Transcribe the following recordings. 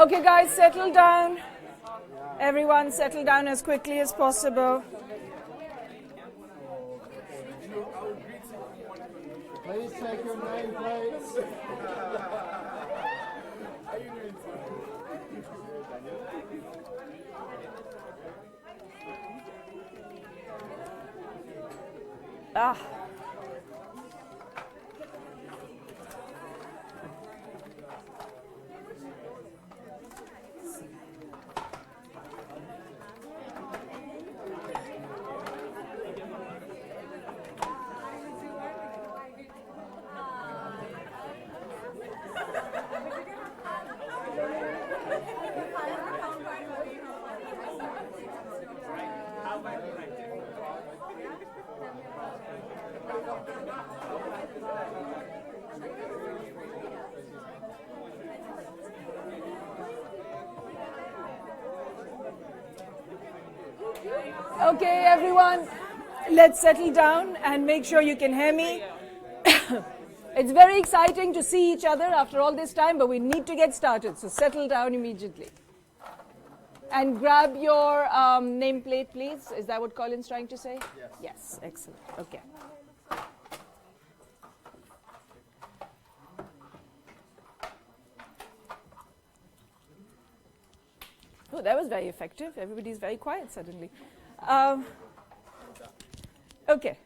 Okay, guys, settle down. Everyone, settle down as quickly as possible. Please take your name plates. Ah. Okay, everyone, let's settle down and make sure you can hear me. It's very exciting to see each other after all this time, but we need to get started, so settle down immediately. And grab your nameplate, please. Is that what Colin's trying to say? Yes. Yes, excellent. Okay. Oh, that was very effective. Everybody's very quiet suddenly. Okay.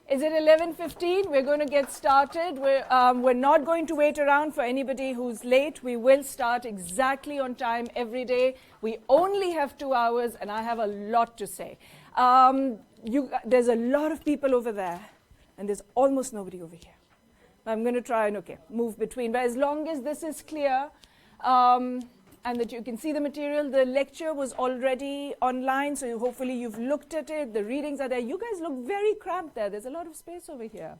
Is it 11:15? We're going to get started. We're not going to wait around for anybody who's late. We will start exactly on time every day. We only have 2 hours, and I have a lot to say. There's a lot of people over there, and there's almost nobody over here. I'm going to try and, move between. But as long as this is clear, and that you can see the material. The lecture was already online, so hopefully you've looked at it. The readings are there. You guys look very cramped there. There's a lot of space over here.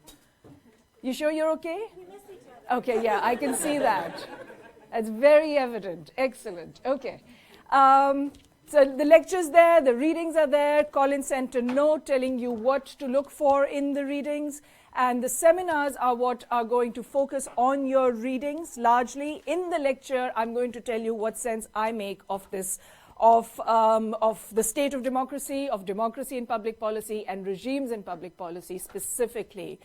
You sure you're okay? We miss each other. Okay, yeah, I can see that. That's very evident. Excellent. Okay. So the lecture's there, the readings are there. Colin sent a note telling you what to look for in the readings. And the seminars are what are going to focus on your readings largely. In the lecture, I'm going to tell you what sense I make of this, of the state of democracy in public policy, and regimes in public policy specifically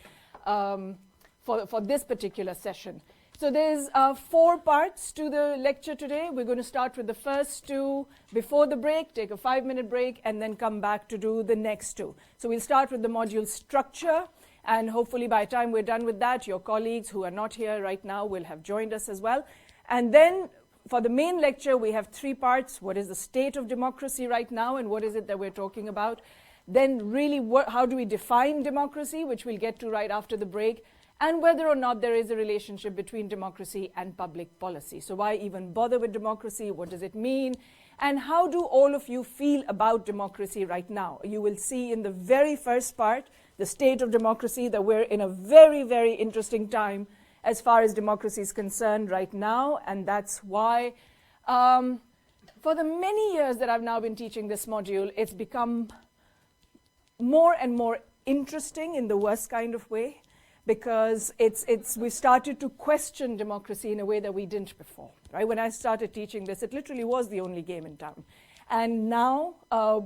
for this particular session. So there's 4 parts to the lecture today. We're going to start with the first 2 before the break, take a 5-minute break, and then come back to do the next 2. So we'll start with the module structure. And hopefully by the time we're done with that, your colleagues who are not here right now will have joined us as well. And then for the main lecture, we have 3 parts. What is the state of democracy right now, and what is it that we're talking about? Then really, how do we define democracy, which we'll get to right after the break, and whether or not there is a relationship between democracy and public policy. So why even bother with democracy? What does it mean? And how do all of you feel about democracy right now? You will see in the very first part, the state of democracy, that we're in a very, very interesting time as far as democracy is concerned right now. And that's why for the many years that I've now been teaching this module, it's become more and more interesting in the worst kind of way, because we started to question democracy in a way that we didn't before. Right? When I started teaching this, it literally was the only game in town. And now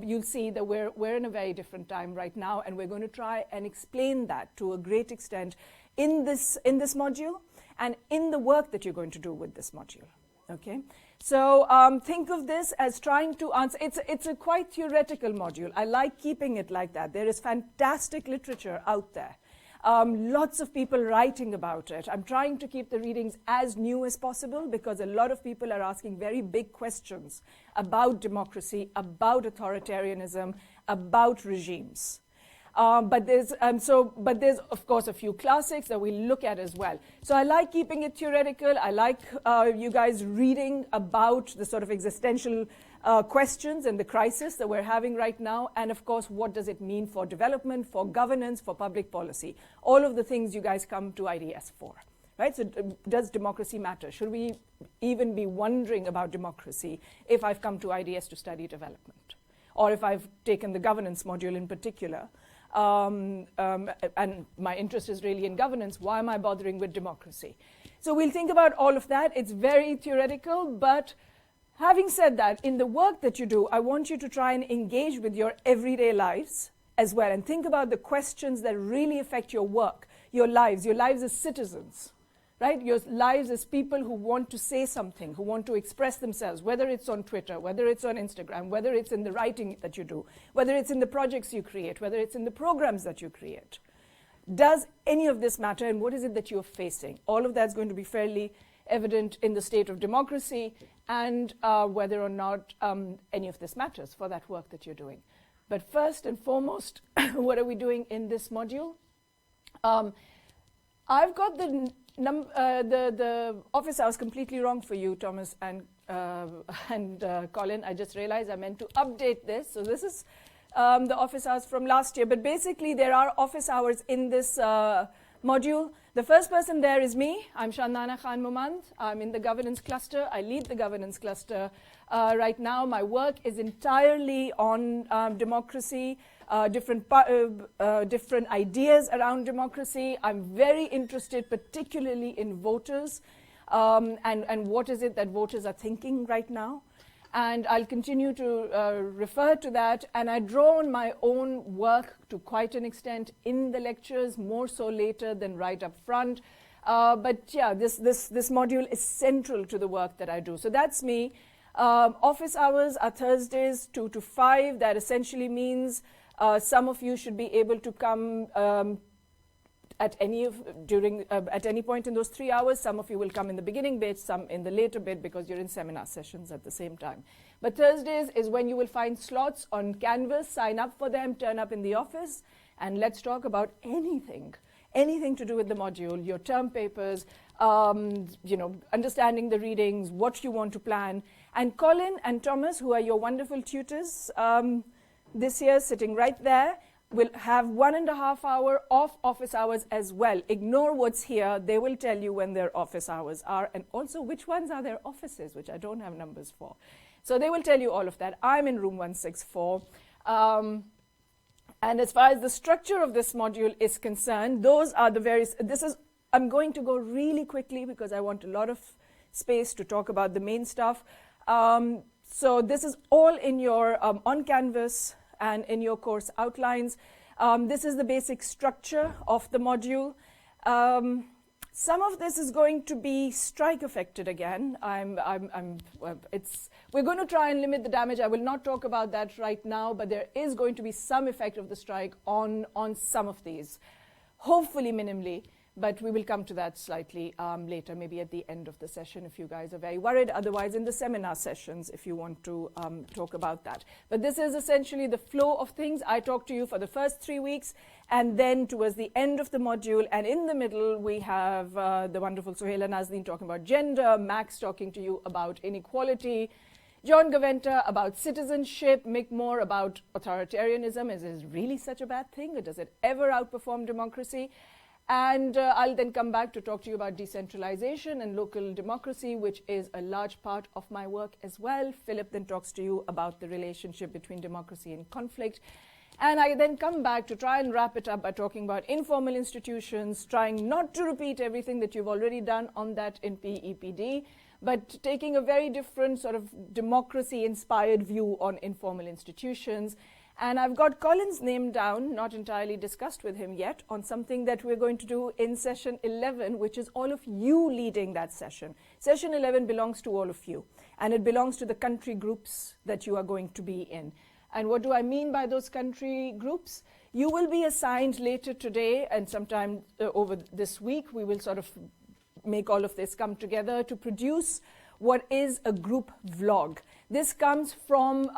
you'll see that we're in a very different time right now, and we're going to try and explain that to a great extent in this module and in the work that you're going to do with this module. Okay, so think of this as trying to answer. It's a quite theoretical module. I like keeping it like that. There is fantastic literature out there. Lots of people writing about it. I'm trying to keep the readings as new as possible, because a lot of people are asking very big questions about democracy, about authoritarianism, about regimes. But there's of course a few classics that we look at as well. So I like keeping it theoretical. I like you guys reading about the sort of existential questions and the crisis that we're having right now, and of course, what does it mean for development, for governance, for public policy? All of the things you guys come to IDS for, right? So does democracy matter? Should we even be wondering about democracy if I've come to IDS to study development? Or if I've taken the governance module in particular, and my interest is really in governance, why am I bothering with democracy? So we'll think about all of that. It's very theoretical, but having said that, in the work that you do, I want you to try and engage with your everyday lives as well, and think about the questions that really affect your work, your lives as citizens, right? Your lives as people who want to say something, who want to express themselves, whether it's on Twitter, whether it's on Instagram, whether it's in the writing that you do, whether it's in the projects you create, whether it's in the programs that you create. Does any of this matter, and what is it that you're facing? All of that's going to be fairly evident in the state of democracy, and whether or not any of this matters for that work that you're doing. But first and foremost, what are we doing in this module? I've got the office hours completely wrong for you, Thomas and Colin. I just realized I meant to update this. So this is the office hours from last year. But basically, there are office hours in this module. The first person there is me. I'm Shandana Khan Mumand. I'm in the governance cluster. I lead the governance cluster right now. My work is entirely on democracy, different ideas around democracy. I'm very interested particularly in voters and what is it that voters are thinking right now. And I'll continue to refer to that. And I draw on my own work to quite an extent in the lectures, more so later than right up front. But yeah, this module is central to the work that I do. So that's me. Office hours are Thursdays 2 to 5. That essentially means some of you should be able to come at any point in those 3 hours. Some of you will come in the beginning bit, some in the later bit, because you're in seminar sessions at the same time. But Thursdays is when you will find slots on Canvas. Sign up for them, turn up in the office, and let's talk about anything to do with the module, your term papers, understanding the readings, what you want to plan. And Colin and Thomas, who are your wonderful tutors this year, sitting right there, will have 1.5 hours of office hours as well. Ignore what's here. They will tell you when their office hours are, and also which ones are their offices, which I don't have numbers for. So they will tell you all of that. I'm in room 164. And as far as the structure of this module is concerned, those are the various, I'm going to go really quickly because I want a lot of space to talk about the main stuff. So this is all in your on Canvas and in your course outlines. This is the basic structure of the module. Some of this is going to be strike affected again. We're going to try and limit the damage. I will not talk about that right now, but there is going to be some effect of the strike on some of these, hopefully minimally. But we will come to that slightly later, maybe at the end of the session if you guys are very worried. Otherwise, in the seminar sessions, if you want to talk about that. But this is essentially the flow of things. I talk to you for the first 3 weeks, and then towards the end of the module, and in the middle, we have the wonderful Sohaila Nazdeen talking about gender, Max talking to you about inequality, John Gaventa about citizenship, Mick Moore about authoritarianism. Is it really such a bad thing, or does it ever outperform democracy? And I'll then come back to talk to you about decentralization and local democracy, which is a large part of my work as well. Philip then talks to you about the relationship between democracy and conflict. And I then come back to try and wrap it up by talking about informal institutions, trying not to repeat everything that you've already done on that in PEPD, but taking a very different sort of democracy-inspired view on informal institutions. And I've got Colin's name down, not entirely discussed with him yet, on something that we're going to do in session 11, which is all of you leading that session. Session 11 belongs to all of you, and it belongs to the country groups that you are going to be in. And what do I mean by those country groups? You will be assigned later today, and sometime over this week, we will sort of make all of this come together to produce what is a group vlog. This comes from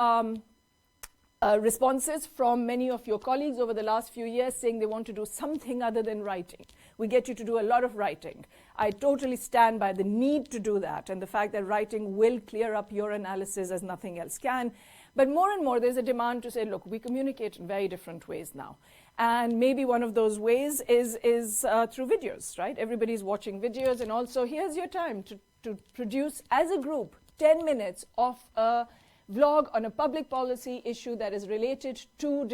responses from many of your colleagues over the last few years saying they want to do something other than writing. We get you to do a lot of writing. I totally stand by the need to do that and the fact that writing will clear up your analysis as nothing else can. But more and more there's a demand to say, look, we communicate in very different ways now. And maybe one of those ways is through videos, right? Everybody's watching videos, and also here's your time to produce as a group 10 minutes of a vlog on a public policy issue that is related to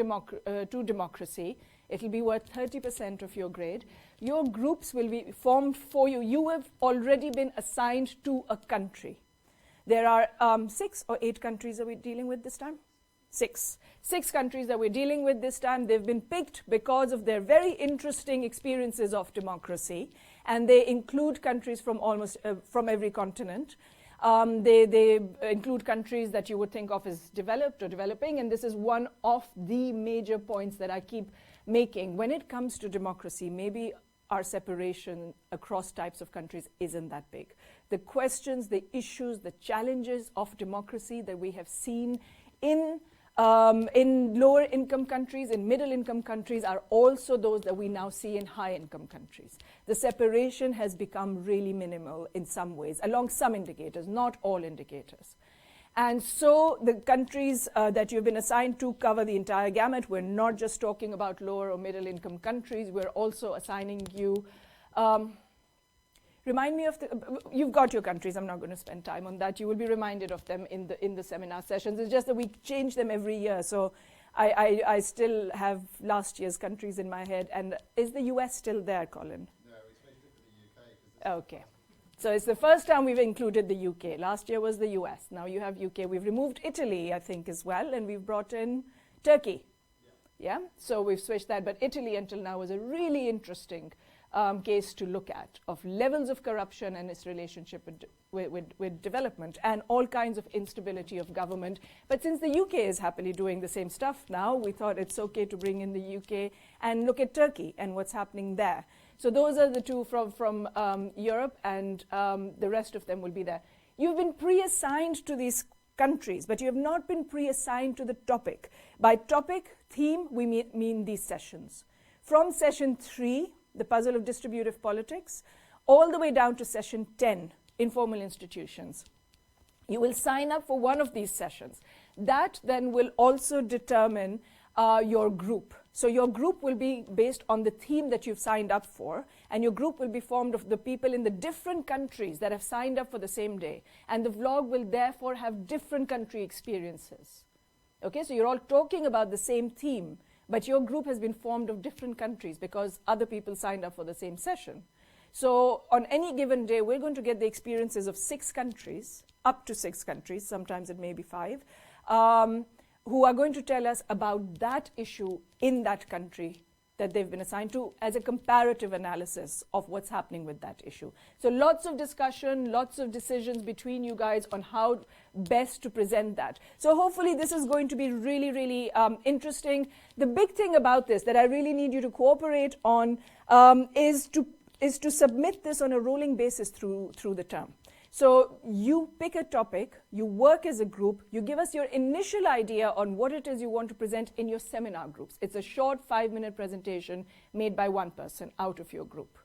democracy It'll be worth 30% of your grade. Your groups will be formed for you. You have already been assigned to a country. There are 6 or 8 countries that we're dealing with this time? 6. 6 countries that we're dealing with this time. They've been picked because of their very interesting experiences of democracy, and they include countries from almost from every continent. They include countries that you would think of as developed or developing, and this is one of the major points that I keep making. When it comes to democracy, maybe our separation across types of countries isn't that big. The questions, the issues, the challenges of democracy that we have seen in lower income countries, in middle income countries, are also those that we now see in high income countries. The separation has become really minimal in some ways, along some indicators, not all indicators. And so the countries that you've been assigned to cover the entire gamut. We're not just talking about lower or middle income countries, we're also assigning you, remind me of you've got your countries, I'm not going to spend time on that. You will be reminded of them in the seminar sessions. It's just that we change them every year, so I still have last year's countries in my head. And is the US still there, Colin? No, we switched it to the UK. Okay. So it's the first time we've included the UK. Last year was the US. Now you have UK. We've removed Italy, I think, as well, and we've brought in Turkey. Yeah? So we've switched that. But Italy until now was a really interesting case to look at of levels of corruption and its relationship with development and all kinds of instability of government. But since the UK is happily doing the same stuff now, we thought it's okay to bring in the UK and look at Turkey and what's happening there. So those are the two from Europe, and the rest of them will be there. You've been pre-assigned to these countries, but you have not been pre-assigned to the topic. By topic, theme, we mean these sessions. From session 3, the puzzle of distributive politics, all the way down to session 10, informal institutions. You will sign up for one of these sessions. That then will also determine your group. So your group will be based on the theme that you've signed up for, and your group will be formed of the people in the different countries that have signed up for the same day. And the vlog will therefore have different country experiences. Okay, so you're all talking about the same theme, but your group has been formed of different countries because other people signed up for the same session. So on any given day, we're going to get the experiences of 6 countries, up to 6 countries, sometimes it may be 5, who are going to tell us about that issue in that country that they've been assigned to as a comparative analysis of what's happening with that issue. So lots of discussion, lots of decisions between you guys on how best to present that. So hopefully this is going to be really, really interesting. The big thing about this that I really need you to cooperate on is to submit this on a rolling basis through the term. So you pick a topic, you work as a group, you give us your initial idea on what it is you want to present in your seminar groups. It's a short 5-minute presentation made by one person out of your group.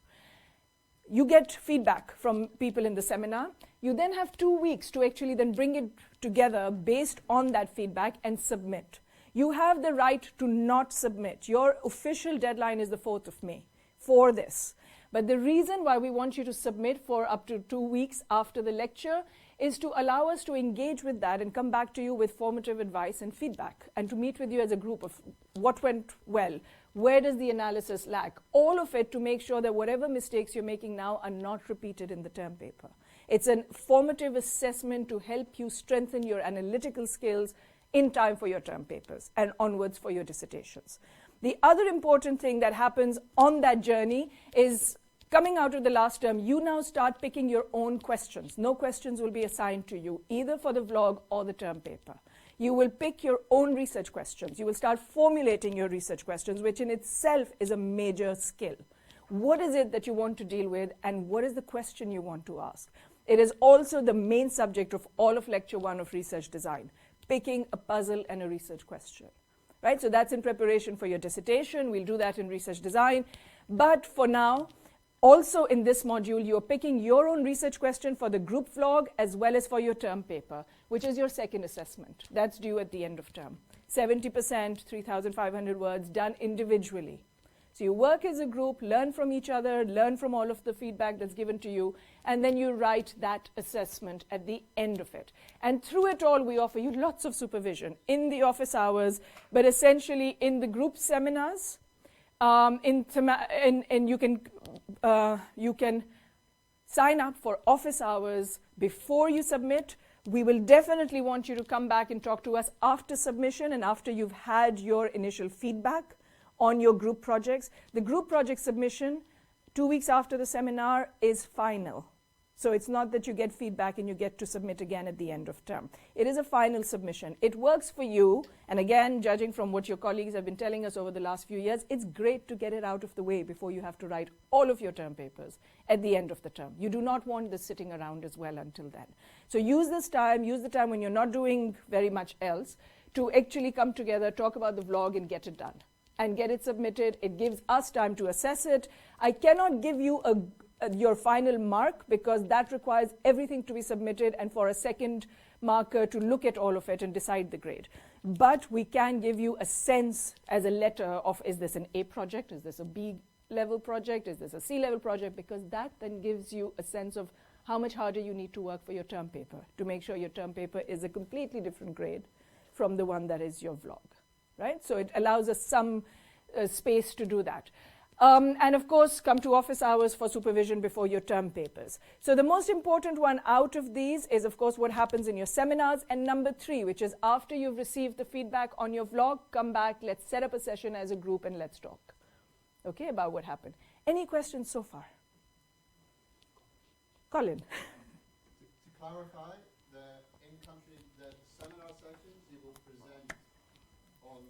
You get feedback from people in the seminar. You then have 2 weeks to actually then bring it together based on that feedback and submit. You have the right to not submit. Your official deadline is the 4th of May for this. But the reason why we want you to submit for up to 2 weeks after the lecture is to allow us to engage with that and come back to you with formative advice and feedback, and to meet with you as a group of what went well, where does the analysis lack, all of it to make sure that whatever mistakes you're making now are not repeated in the term paper. It's a formative assessment to help you strengthen your analytical skills in time for your term papers and onwards for your dissertations. The other important thing that happens on that journey is coming out of the last term, you now start picking your own questions. No questions will be assigned to you, either for the vlog or the term paper. You will pick your own research questions. You will start formulating your research questions, which in itself is a major skill. What is it that you want to deal with, and what is the question you want to ask? It is also the main subject of all of Lecture 1 of Research Design, picking a puzzle and a research question. Right? So that's in preparation for your dissertation. We'll do that in research design. But for now, also in this module, you're picking your own research question for the group vlog as well as for your term paper, which is your second assessment. That's due at the end of term. 70%, 3,500 words, done individually. So you work as a group, learn from each other, learn from all of the feedback that's given to you, and then you write that assessment at the end of it. And through it all, we offer you lots of supervision in the office hours, but essentially in the group seminars, And you can sign up for office hours before you submit. We will definitely want you to come back and talk to us after submission and after you've had your initial feedback on your group projects. The group project submission 2 weeks after the seminar is final. So it's not that you get feedback and you get to submit again at the end of term. It is a final submission. It works for you. And again, judging from what your colleagues have been telling us over the last few years, it's great to get it out of the way before you have to write all of your term papers at the end of the term. You do not want this sitting around as well until then. So use the time when you're not doing very much else to actually come together, talk about the vlog and get it done and get it submitted. It gives us time to assess it. I cannot give you your final mark because that requires everything to be submitted and for a second marker to look at all of it and decide the grade. But we can give you a sense as a letter of, is this an A project? Is this a B level project? Is this a C level project? Because that then gives you a sense of how much harder you need to work for your term paper to make sure your term paper is a completely different grade from the one that is your vlog, right? So it allows us some space to do that. And of course, come to office hours for supervision before your term papers. So the most important one out of these is, of course, what happens in your seminars. And number 3, which is after you've received the feedback on your vlog, come back, let's set up a session as a group and let's talk, okay, about what happened. Any questions so far? Colin. To clarify, the seminar sessions you will present on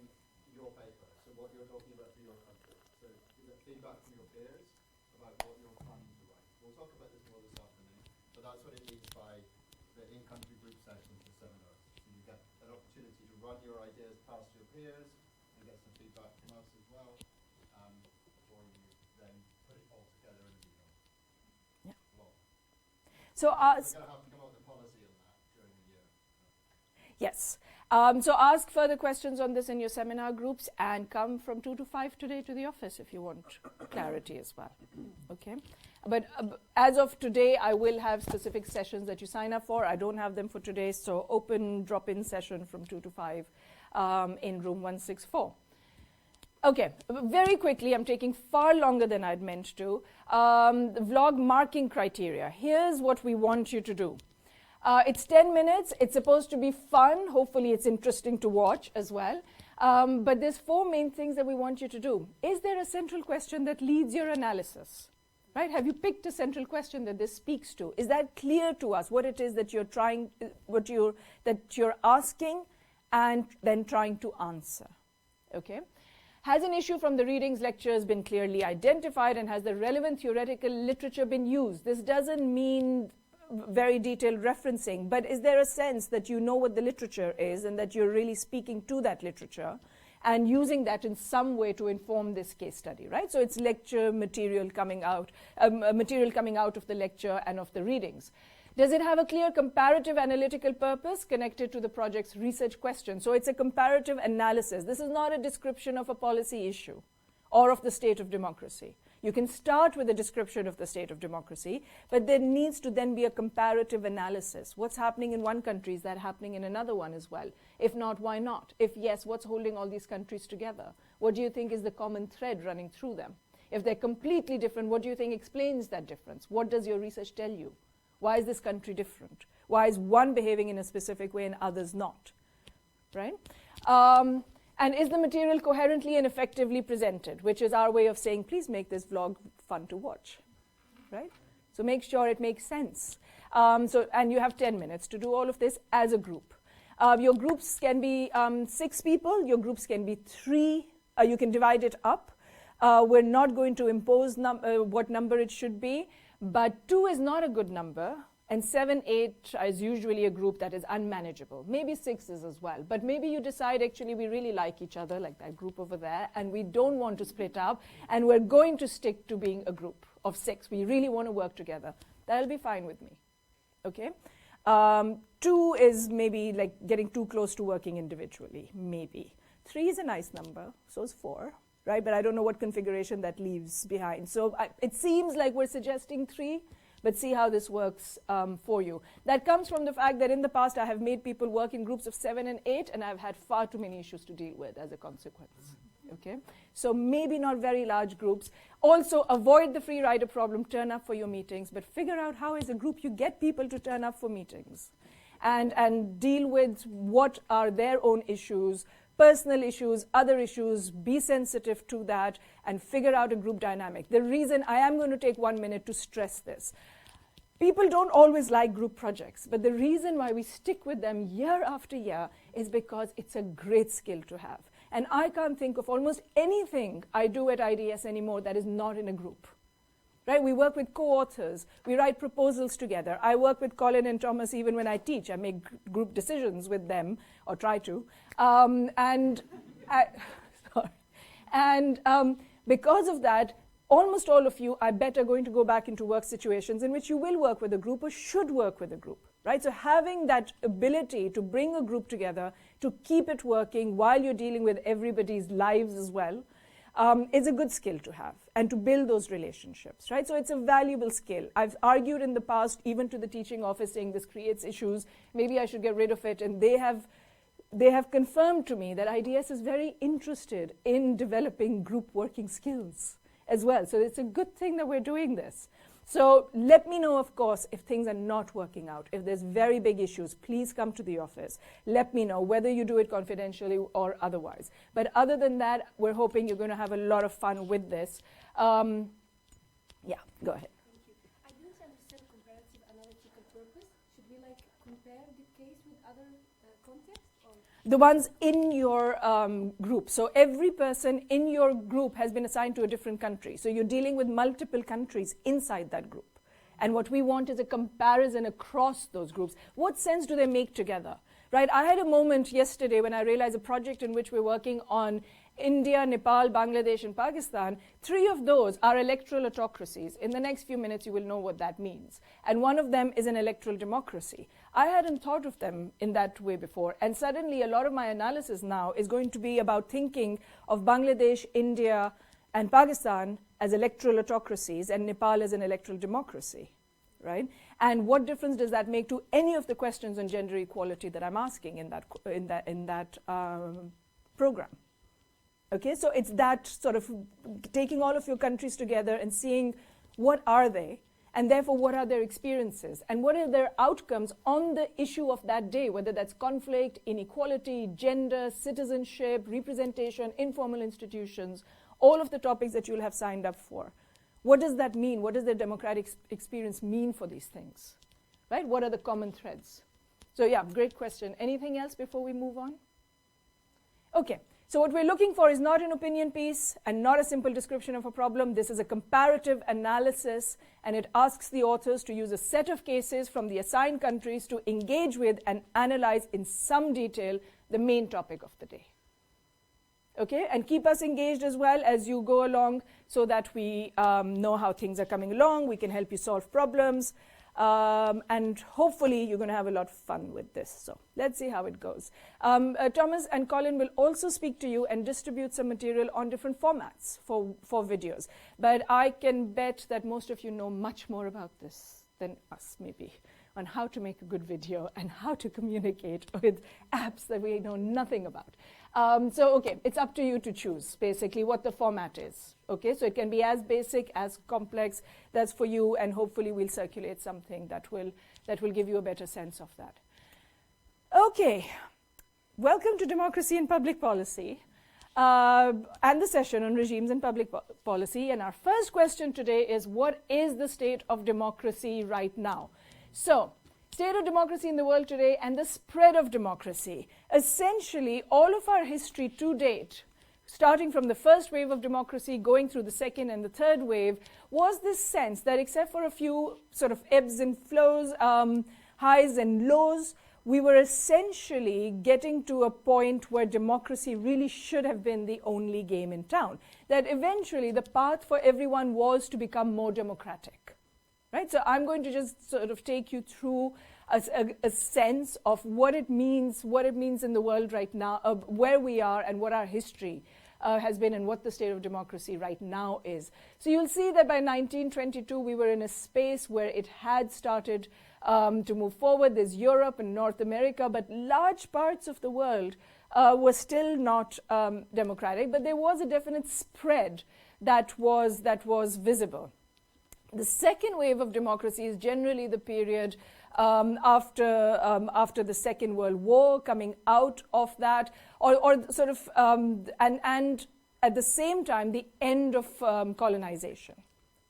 your paper, so what you're talking about for your country. So you get feedback from your peers about what you're planning to write. We'll talk about this more this afternoon, but that's what it means by the in-country group sessions, the seminars. So you get an opportunity to run your ideas past your peers and get some feedback from us as well, before you then put it all together in a email. Yeah. So we're going to have to come up with a policy on that during the year. Yes. So ask further questions on this in your seminar groups and come from 2 to 5 today to the office if you want clarity as well. Okay. But as of today, I will have specific sessions that you sign up for. I don't have them for today, so open drop-in session from 2 to 5 in room 164. Okay, very quickly, I'm taking far longer than I'd meant to. The vlog marking criteria. Here's what we want you to do. It's 10 minutes. It's supposed to be fun. Hopefully, it's interesting to watch as well. But there's 4 main things that we want you to do. Is there a central question that leads your analysis? Right? Have you picked a central question that this speaks to? Is that clear to us? What it is that you're that you're asking and then trying to answer? Okay. Has an issue from the readings lectures been clearly identified, and has the relevant theoretical literature been used? This doesn't mean very detailed referencing, but is there a sense that you know what the literature is and that you're really speaking to that literature and using that in some way to inform this case study, right? So it's lecture material coming out of the lecture and of the readings. Does it have a clear comparative analytical purpose connected to the project's research question? So it's a comparative analysis. This is not a description of a policy issue or of the state of democracy. You can start with a description of the state of democracy, but there needs to then be a comparative analysis. What's happening in one country, is that happening in another one as well? If not, why not? If yes, what's holding all these countries together? What do you think is the common thread running through them? If they're completely different, what do you think explains that difference? What does your research tell you? Why is this country different? Why is one behaving in a specific way and others not? Right? And is the material coherently and effectively presented, which is our way of saying, please make this vlog fun to watch, right? So make sure it makes sense. And you have 10 minutes to do all of this as a group. Your groups can be 6 people. Your groups can be 3. You can divide it up. We're not going to impose what number it should be, but 2 is not a good number. And 7, 8 is usually a group that is unmanageable. Maybe 6 is as well. But maybe you decide, actually, we really like each other, like that group over there, and we don't want to split up, and we're going to stick to being a group of 6. We really want to work together. That'll be fine with me. Okay? 2 is maybe like getting too close to working individually, maybe. 3 is a nice number, so is 4, right? But I don't know what configuration that leaves behind. So it seems like we're suggesting 3, but see how this works for you. That comes from the fact that in the past I have made people work in groups of 7 and 8, and I've had far too many issues to deal with as a consequence. Okay? So maybe not very large groups. Also, avoid the free rider problem, turn up for your meetings, but figure out how as a group you get people to turn up for meetings and deal with what are their own issues, personal issues, other issues, be sensitive to that, and figure out a group dynamic. The reason I am going to take 1 minute to stress this. People don't always like group projects, but the reason why we stick with them year after year is because it's a great skill to have. And I can't think of almost anything I do at IDS anymore that is not in a group. Right? We work with co-authors. We write proposals together. I work with Colin and Thomas even when I teach. I make group decisions with them, or try to. Because of that, almost all of you, I bet, are going to go back into work situations in which you will work with a group or should work with a group. Right? So having that ability to bring a group together, to keep it working while you're dealing with everybody's lives as well, is a good skill to have, and to build those relationships, right? So it's a valuable skill. I've argued in the past, even to the teaching office, saying this creates issues, maybe I should get rid of it, and they have confirmed to me that IDS is very interested in developing group working skills as well. So it's a good thing that we're doing this. So let me know, of course, if things are not working out. If there's very big issues, please come to the office. Let me know whether you do it confidentially or otherwise. But other than that, we're hoping you're going to have a lot of fun with this. Yeah, go ahead. Thank you. I didn't understand comparative analytical purpose. Should we compare the case with other contexts? The ones in your group. So every person in your group has been assigned to a different country. So you're dealing with multiple countries inside that group. And what we want is a comparison across those groups. What sense do they make together? Right? I had a moment yesterday when I realized a project in which we're working on India, Nepal, Bangladesh, and Pakistan, 3 of those are electoral autocracies. In the next few minutes, you will know what that means. And one of them is an electoral democracy. I hadn't thought of them in that way before. And suddenly, a lot of my analysis now is going to be about thinking of Bangladesh, India, and Pakistan as electoral autocracies, and Nepal as an electoral democracy. Right? And what difference does that make to any of the questions on gender equality that I'm asking in that program? Okay, so it's that sort of taking all of your countries together and seeing what are they, and therefore what are their experiences, and what are their outcomes on the issue of that day, whether that's conflict, inequality, gender, citizenship, representation, informal institutions, all of the topics that you'll have signed up for. What does that mean? What does the democratic experience mean for these things? Right? What are the common threads? So yeah, great question. Anything else before we move on? Okay. So what we're looking for is not an opinion piece and not a simple description of a problem. This is a comparative analysis, and it asks the authors to use a set of cases from the assigned countries to engage with and analyze in some detail the main topic of the day. Okay, and keep us engaged as well as you go along so that we know how things are coming along. We can help you solve problems. And hopefully you're going to have a lot of fun with this. So let's see how it goes. Thomas and Colin will also speak to you and distribute some material on different formats for videos. But I can bet that most of you know much more about this than us, maybe, on how to make a good video and how to communicate with apps that we know nothing about. So, okay, it's up to you to choose, basically, what the format is. Okay, so it can be as basic, as complex. That's for you, and hopefully we'll circulate something that will give you a better sense of that. Okay, welcome to Democracy and Public Policy, and the session on regimes and public policy. And our first question today is, what is the state of democracy right now? So, state of democracy in the world today and the spread of democracy. Essentially, all of our history to date, starting from the first wave of democracy, going through the second and the third wave, was this sense that except for a few sort of ebbs and flows, highs and lows, we were essentially getting to a point where democracy really should have been the only game in town. That eventually the path for everyone was to become more democratic. Right? So I'm going to just sort of take you through a sense of what it means in the world right now, where we are and what our history has been and what the state of democracy right now is. So you'll see that by 1922 we were in a space where it had started to move forward. There's Europe and North America, but large parts of the world were still not democratic, but there was a definite spread that was visible. The second wave of democracy is generally the period after the Second World War, coming out of that, or sort of, and at the same time, the end of colonization,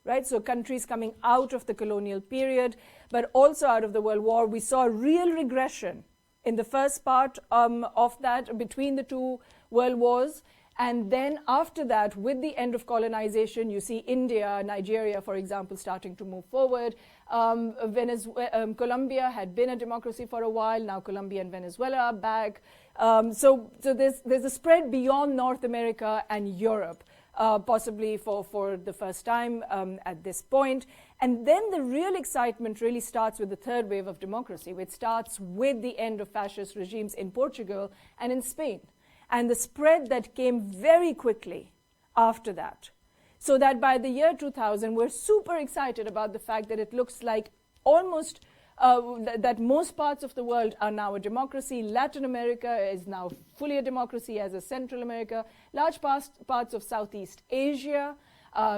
right? So countries coming out of the colonial period, but also out of the World War. We saw a real regression in the first part of that, between the two world wars. And then after that, with the end of colonization, you see India, Nigeria, for example, starting to move forward. Colombia had been a democracy for a while. Now Colombia and Venezuela are back. So there's a spread beyond North America and Europe, possibly for the first time at this point. And then the real excitement really starts with the third wave of democracy, which starts with the end of fascist regimes in Portugal and in Spain. And the spread that came very quickly after that. So that by the year 2000, we're super excited about the fact that it looks like almost that most parts of the world are now a democracy. Latin America is now fully a democracy, as is Central America. Large parts of Southeast Asia,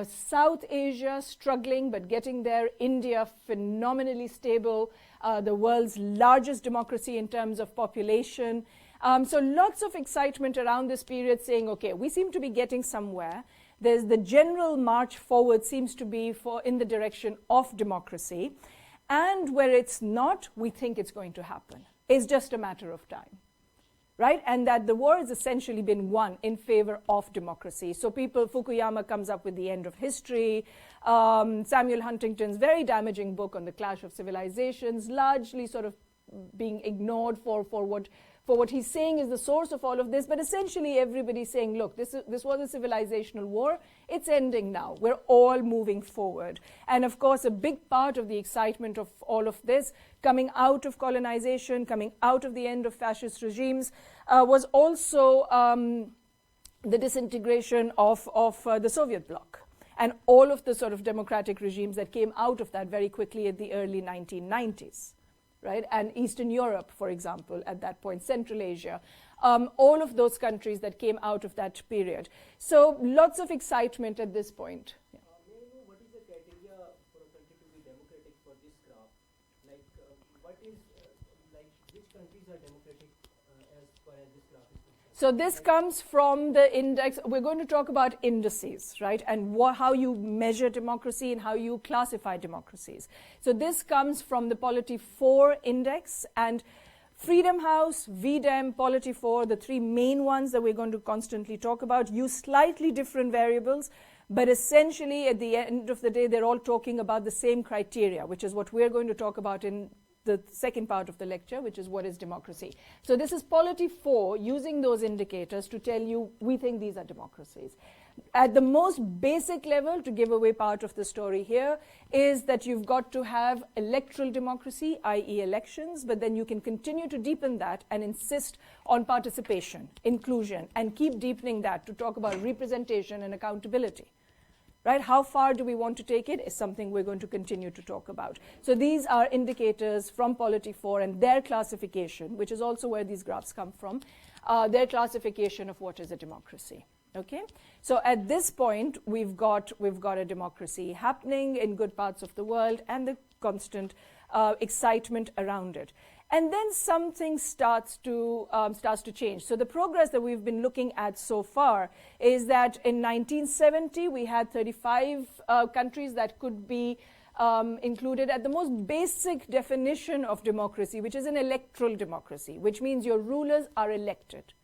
South Asia struggling but getting there. India phenomenally stable, the world's largest democracy in terms of population. So lots of excitement around this period, saying, okay, we seem to be getting somewhere. There's the general march forward seems to be in the direction of democracy. And where it's not, we think it's going to happen. It's just a matter of time, right? And that the war has essentially been won in favor of democracy. So Fukuyama comes up with The End of History. Samuel Huntington's very damaging book on the clash of civilizations, largely sort of being ignored for what he's saying is the source of all of this, but essentially everybody's saying, look, this was a civilizational war. It's ending now. We're all moving forward. And of course, a big part of the excitement of all of this, coming out of colonization, coming out of the end of fascist regimes, was also the disintegration of the Soviet bloc and all of the sort of democratic regimes that came out of that very quickly at the early 1990s. Right? And Eastern Europe, for example, at that point, Central Asia, all of those countries that came out of that period. So lots of excitement at this point. Yeah. May I know what is the criteria for a country to be democratic for this graph? Like, which countries are democratic as far as this graph is concerned? So this comes from the index. We're going to talk about indices, right? And how you measure democracy and how you classify democracies. So this comes from the Polity 4 index, and Freedom House, VDEM, Polity 4, the three main ones that we're going to constantly talk about, use slightly different variables, but essentially at the end of the day, they're all talking about the same criteria, which is what we're going to talk about in the second part of the lecture, which is what is democracy. So this is Polity 4, using those indicators to tell you we think these are democracies. At the most basic level, to give away part of the story here, is that you've got to have electoral democracy, i.e. elections, but then you can continue to deepen that and insist on participation, inclusion, and keep deepening that to talk about representation and accountability. Right? How far do we want to take it is something we're going to continue to talk about. So these are indicators from Polity 4 and their classification, which is also where these graphs come from, their classification of what is a democracy. Okay? So at this point, we've got a democracy happening in good parts of the world and the constant excitement around it. And then something starts to change. So the progress that we've been looking at so far is that in 1970, we had 35 countries that could be included at the most basic definition of democracy, which is an electoral democracy, which means your rulers are elected.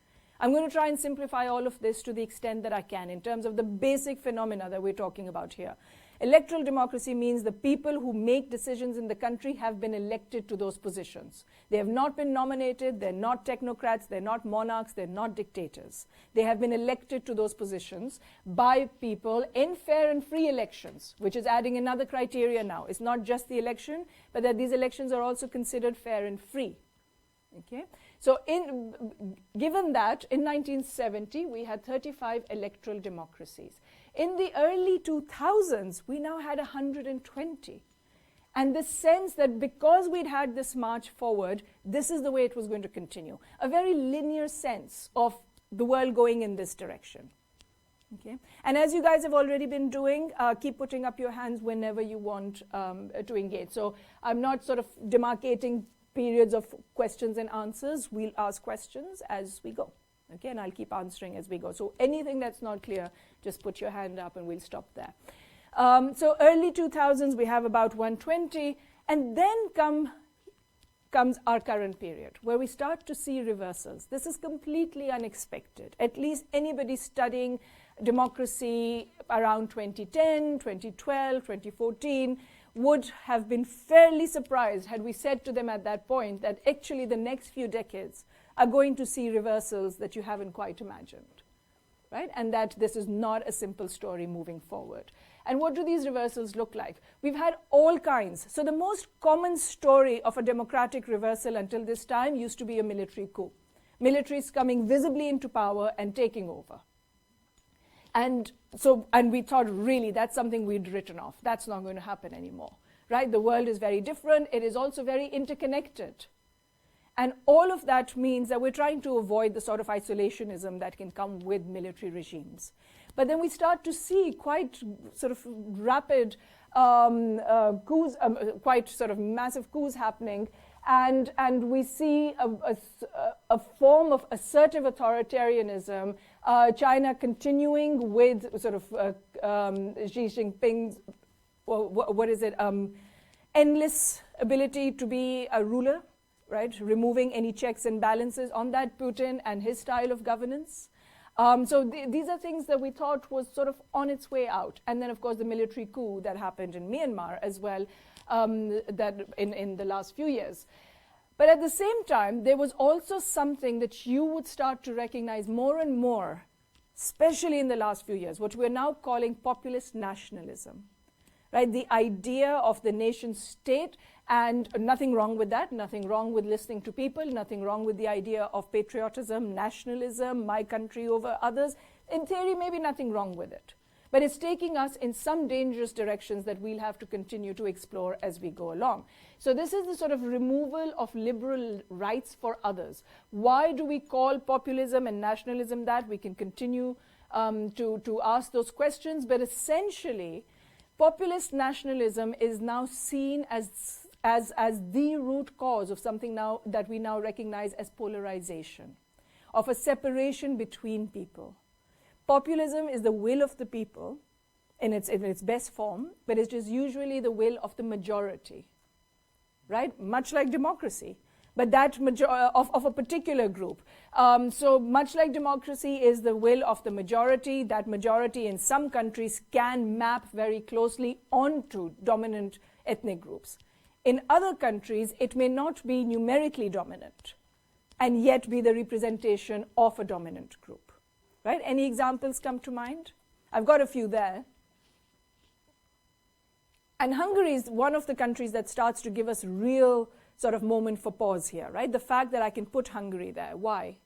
I'm going to try and simplify all of this to the extent that I can in terms of the basic phenomena that we're talking about here. Electoral democracy means the people who make decisions in the country have been elected to those positions. They have not been nominated, they're not technocrats, they're not monarchs, they're not dictators. They have been elected to those positions by people in fair and free elections, which is adding another criteria now. It's not just the election, but that these elections are also considered fair and free. Okay? So given that, in 1970, we had 35 electoral democracies. In the early 2000s, we now had 120. and this sense that because we'd had this march forward, this is the way it was going to continue. A very linear sense of the world going in this direction. Okay? And as you guys have already been doing, keep putting up your hands whenever you want to engage. So I'm not sort of demarcating periods of questions and answers. We'll ask questions as we go. Okay, and I'll keep answering as we go. So anything that's not clear, just put your hand up and we'll stop there. So early 2000s, we have about 120, and then comes our current period, where we start to see reversals. This is completely unexpected. At least anybody studying democracy around 2010, 2012, 2014 would have been fairly surprised had we said to them at that point that actually the next few decades are going to see reversals that you haven't quite imagined, right? And that this is not a simple story moving forward. And what do these reversals look like? We've had all kinds. So the most common story of a democratic reversal until this time used to be a military coup. Militaries coming visibly into power and taking over. And we thought, really, that's something we'd written off. That's not going to happen anymore, right? The world is very different. It is also very interconnected. And all of that means that we're trying to avoid the sort of isolationism that can come with military regimes. But then we start to see quite sort of rapid coups, quite sort of massive coups happening. And we see a form of assertive authoritarianism, China continuing with sort of Xi Jinping's, endless ability to be a ruler, right? Removing any checks and balances on that, Putin and his style of governance. So these are things that we thought was sort of on its way out. And then, of course, the military coup that happened in Myanmar as well, that in the last few years. But at the same time, there was also something that you would start to recognize more and more, especially in the last few years, what we're now calling populist nationalism, right? The idea of the nation state, and nothing wrong with that, nothing wrong with listening to people, nothing wrong with the idea of patriotism, nationalism, my country over others. In theory, maybe nothing wrong with it. But it's taking us in some dangerous directions that we'll have to continue to explore as we go along. So this is the sort of removal of liberal rights for others. Why do we call populism and nationalism that? We can continue to ask those questions, but essentially, populist nationalism is now seen as the root cause of something now that we now recognize as polarization, of a separation between people. Populism is the will of the people in its best form, but it is usually the will of the majority, right? Much like democracy, but that of a particular group. So much like democracy is the will of the majority, that majority in some countries can map very closely onto dominant ethnic groups. In other countries, it may not be numerically dominant and yet be the representation of a dominant group. Right? Any examples come to mind? I've got a few there. And Hungary is one of the countries that starts to give us real sort of moment for pause here, right? The fact that I can put Hungary there. Why?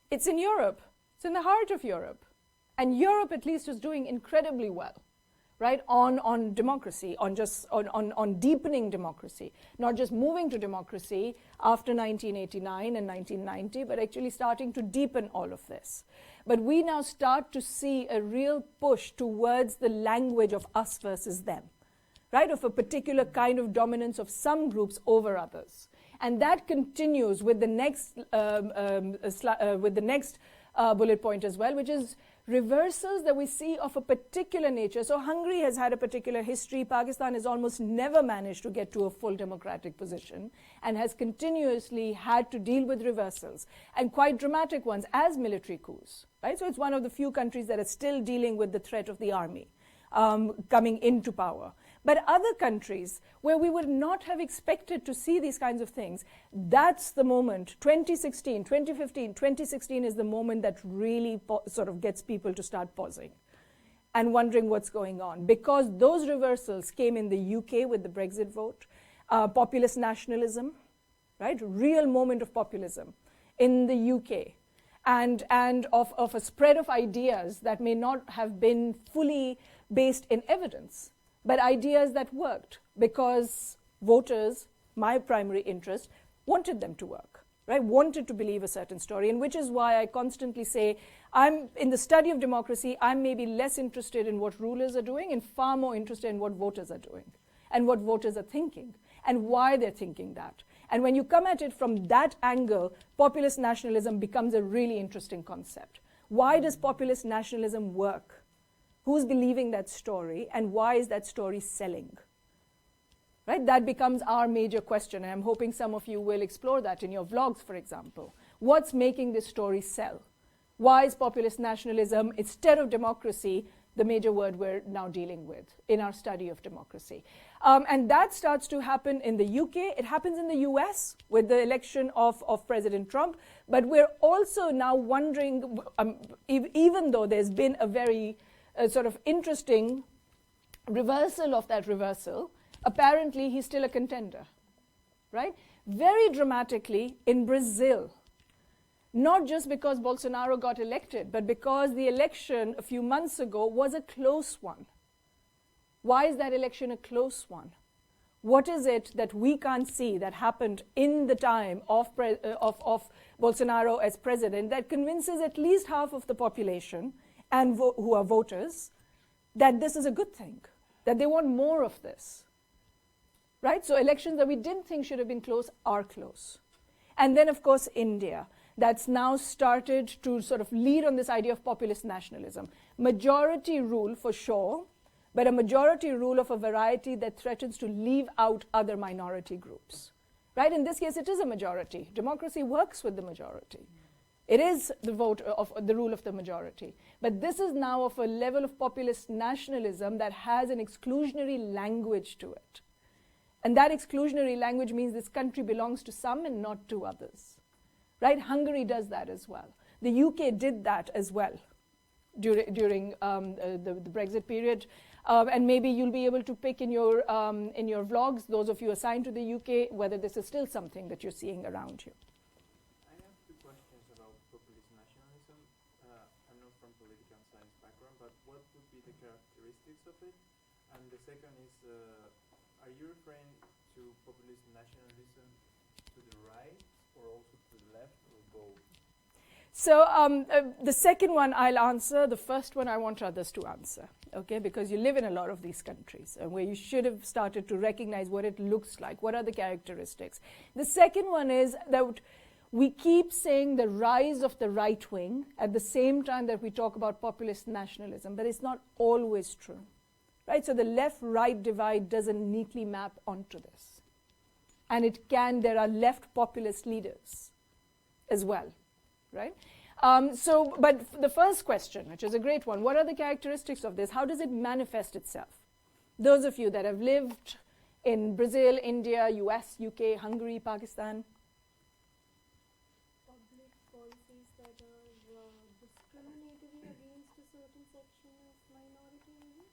It's in Europe. It's in the heart of Europe. And Europe at least is doing incredibly well, right, on democracy, on deepening democracy, not just moving to democracy after 1989 and 1990, but actually starting to deepen all of this. But we now start to see a real push towards the language of us versus them, right, of a particular kind of dominance of some groups over others. And that continues with the next bullet point as well, which is reversals that we see of a particular nature. So Hungary has had a particular history. Pakistan has almost never managed to get to a full democratic position and has continuously had to deal with reversals, and quite dramatic ones as military coups, right? So it's one of the few countries that are still dealing with the threat of the army coming into power. But other countries where we would not have expected to see these kinds of things, that's the moment. 2016, 2015, 2016 is the moment that really sort of gets people to start pausing and wondering what's going on. Because those reversals came in the UK with the Brexit vote, populist nationalism, right? Real moment of populism in the UK. and of a spread of ideas that may not have been fully based in evidence, but ideas that worked because voters, my primary interest, wanted them to work, right? Wanted to believe a certain story, and which is why I constantly say, I'm in the study of democracy, I'm maybe less interested in what rulers are doing and far more interested in what voters are doing and what voters are thinking and why they're thinking that. And when you come at it from that angle, populist nationalism becomes a really interesting concept. Why does populist nationalism work? Who's believing that story, and why is that story selling? Right? That becomes our major question, and I'm hoping some of you will explore that in your vlogs, for example. What's making this story sell? Why is populist nationalism, instead of democracy, the major word we're now dealing with in our study of democracy? And that starts to happen in the UK. It happens in the US with the election of President Trump. But we're also now wondering, even though there's been a very sort of interesting reversal of that reversal, apparently he's still a contender, right? Very dramatically in Brazil, not just because Bolsonaro got elected, but because the election a few months ago was a close one. Why is that election a close one? What is it that we can't see that happened in the time of Bolsonaro as president that convinces at least half of the population and who are voters that this is a good thing, that they want more of this? Right? So elections that we didn't think should have been close are close. And then, of course, India, that's now started to sort of lead on this idea of populist nationalism. Majority rule for sure, but a majority rule of a variety that threatens to leave out other minority groups. Right? In this case, it is a majority. Democracy works with the majority. It is the vote of the rule of the majority. But this is now of a level of populist nationalism that has an exclusionary language to it. And that exclusionary language means this country belongs to some and not to others. Right? Hungary does that as well. The UK did that as well during the Brexit period. And maybe you'll be able to pick in your vlogs, those of you assigned to the UK, whether this is still something that you're seeing around you. I have two questions about populist nationalism. I'm not from political science background, but what would be the characteristics of it? And the second is, are you referring to populist nationalism to the right or also to the left or both? So the second one I'll answer. The first one I want others to answer, okay? Because you live in a lot of these countries where you should have started to recognize what it looks like. What are the characteristics? The second one is that we keep saying the rise of the right wing at the same time that we talk about populist nationalism, but it's not always true, right? So the left-right divide doesn't neatly map onto this. And there are left populist leaders as well. Right? But the first question, which is a great one, what are the characteristics of this? How does it manifest itself? Those of you that have lived in Brazil, India, US, UK, Hungary, Pakistan. Public policies that are discriminatory against a certain section of minority, maybe?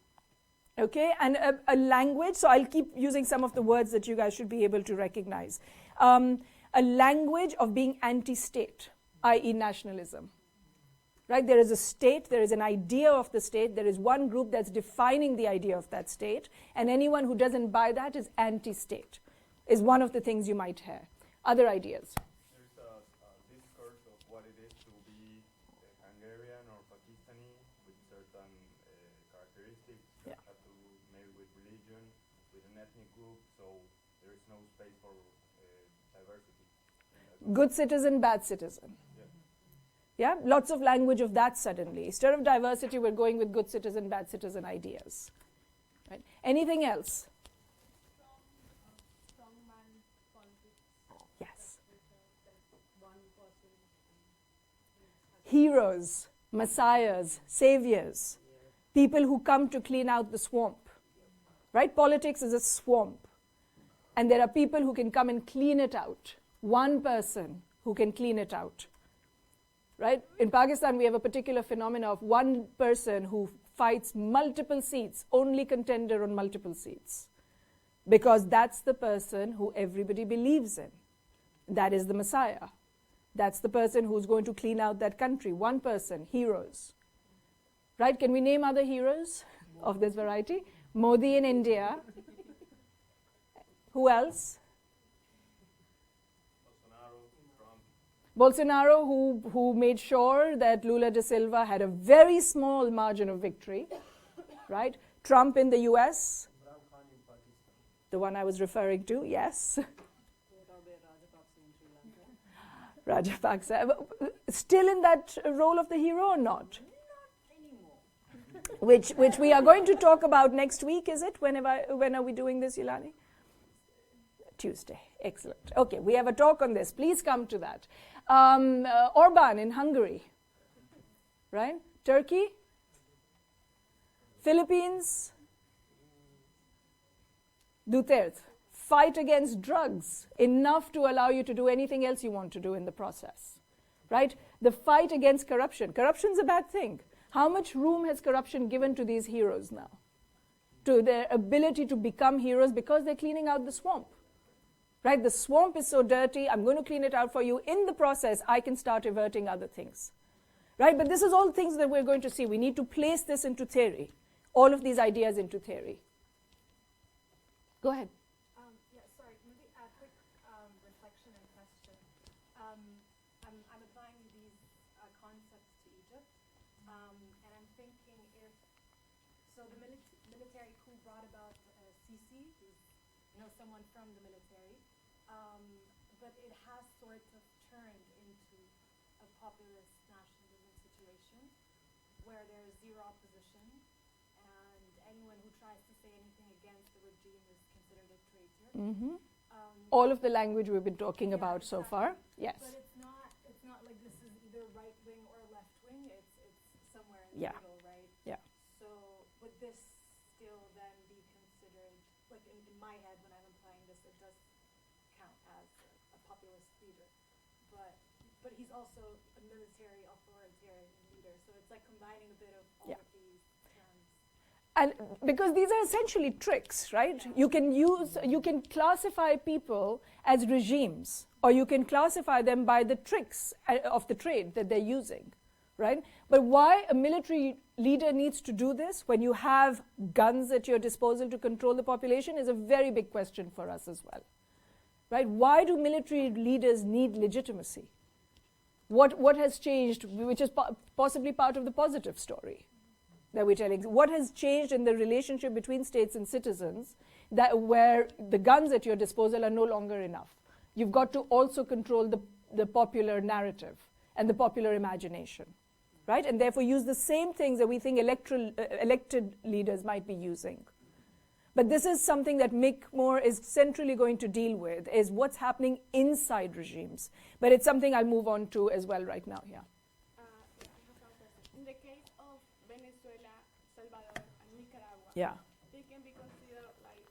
Okay, and a language, so I'll keep using some of the words that you guys should be able to recognize. A language of being anti-state, i.e. nationalism, right? There is a state, there is an idea of the state, there is one group that's defining the idea of that state, and anyone who doesn't buy that is anti-state, is one of the things you might hear. Other ideas? There's a discourse of what it is to be Hungarian or Pakistani with certain characteristics that have to do maybe with religion, with an ethnic group, so there is no space for diversity. Good citizen, bad citizen. Yeah, lots of language of that suddenly. Instead of diversity, we're going with good citizen, bad citizen ideas. Right? Anything else? Strongman politics. Yes. One person. Heroes, messiahs, saviors, people who come to clean out the swamp. Right? Politics is a swamp. And there are people who can come and clean it out. One person who can clean it out. Right? In Pakistan, we have a particular phenomenon of one person who fights multiple seats, only contender on multiple seats. Because that's the person who everybody believes in. That is the Messiah. That's the person who's going to clean out that country. One person, heroes. Right? Can we name other heroes of this variety? Modi in India. Who else? Bolsonaro, who made sure that Lula da Silva had a very small margin of victory. Right? Trump in the US. The one I was referring to, yes. Rajapaksa. Still in that role of the hero or not? Which we are going to talk about next week, is it? When are we doing this, Yulani? Tuesday. Excellent. Okay, we have a talk on this. Please come to that. Orban in Hungary. Right? Turkey? Philippines? Duterte. Fight against drugs enough to allow you to do anything else you want to do in the process, right? The fight against corruption. Corruption's a bad thing. How much room has corruption given to these heroes now? To their ability to become heroes because they're cleaning out the swamp, right? The swamp is so dirty, I'm going to clean it out for you. In the process, I can start averting other things, right? But this is all things that we're going to see. We need to place this into theory, all of these ideas into theory. Go ahead. I'm applying these concepts to Egypt, and I'm thinking the military coup brought about Sisi, who's someone from the military, but it has sort of turned into a populist nationalism situation where there is zero opposition, and anyone who tries to say anything against the regime is considered a traitor. Mm-hmm. All of the language we've been talking about so far, yes. But it's not like this is either right wing or left wing. It's somewhere in the middle, right? Yeah. So would this still then be considered, like in my head when I'm applying this, it does count as a populist leader, but he's also a military authoritarian leader. So it's like combining a bit of all of these terms. And because these are essentially tricks, right? You can classify people as regimes, or you can classify them by the tricks of the trade that they're using, right? But why a military leader needs to do this when you have guns at your disposal to control the population is a very big question for us as well, right? Why do military leaders need legitimacy? What has changed, which is possibly part of the positive story that we're telling? What has changed in the relationship between states and citizens that where the guns at your disposal are no longer enough? You've got to also control the popular narrative and the popular imagination, right? And therefore use the same things that we think elected leaders might be using. But this is something that Mick Moore is centrally going to deal with, is what's happening inside regimes. But it's something I'll move on to as well right now, yeah. In the case of Venezuela, Salvador, and Nicaragua, Yeah. they can be considered like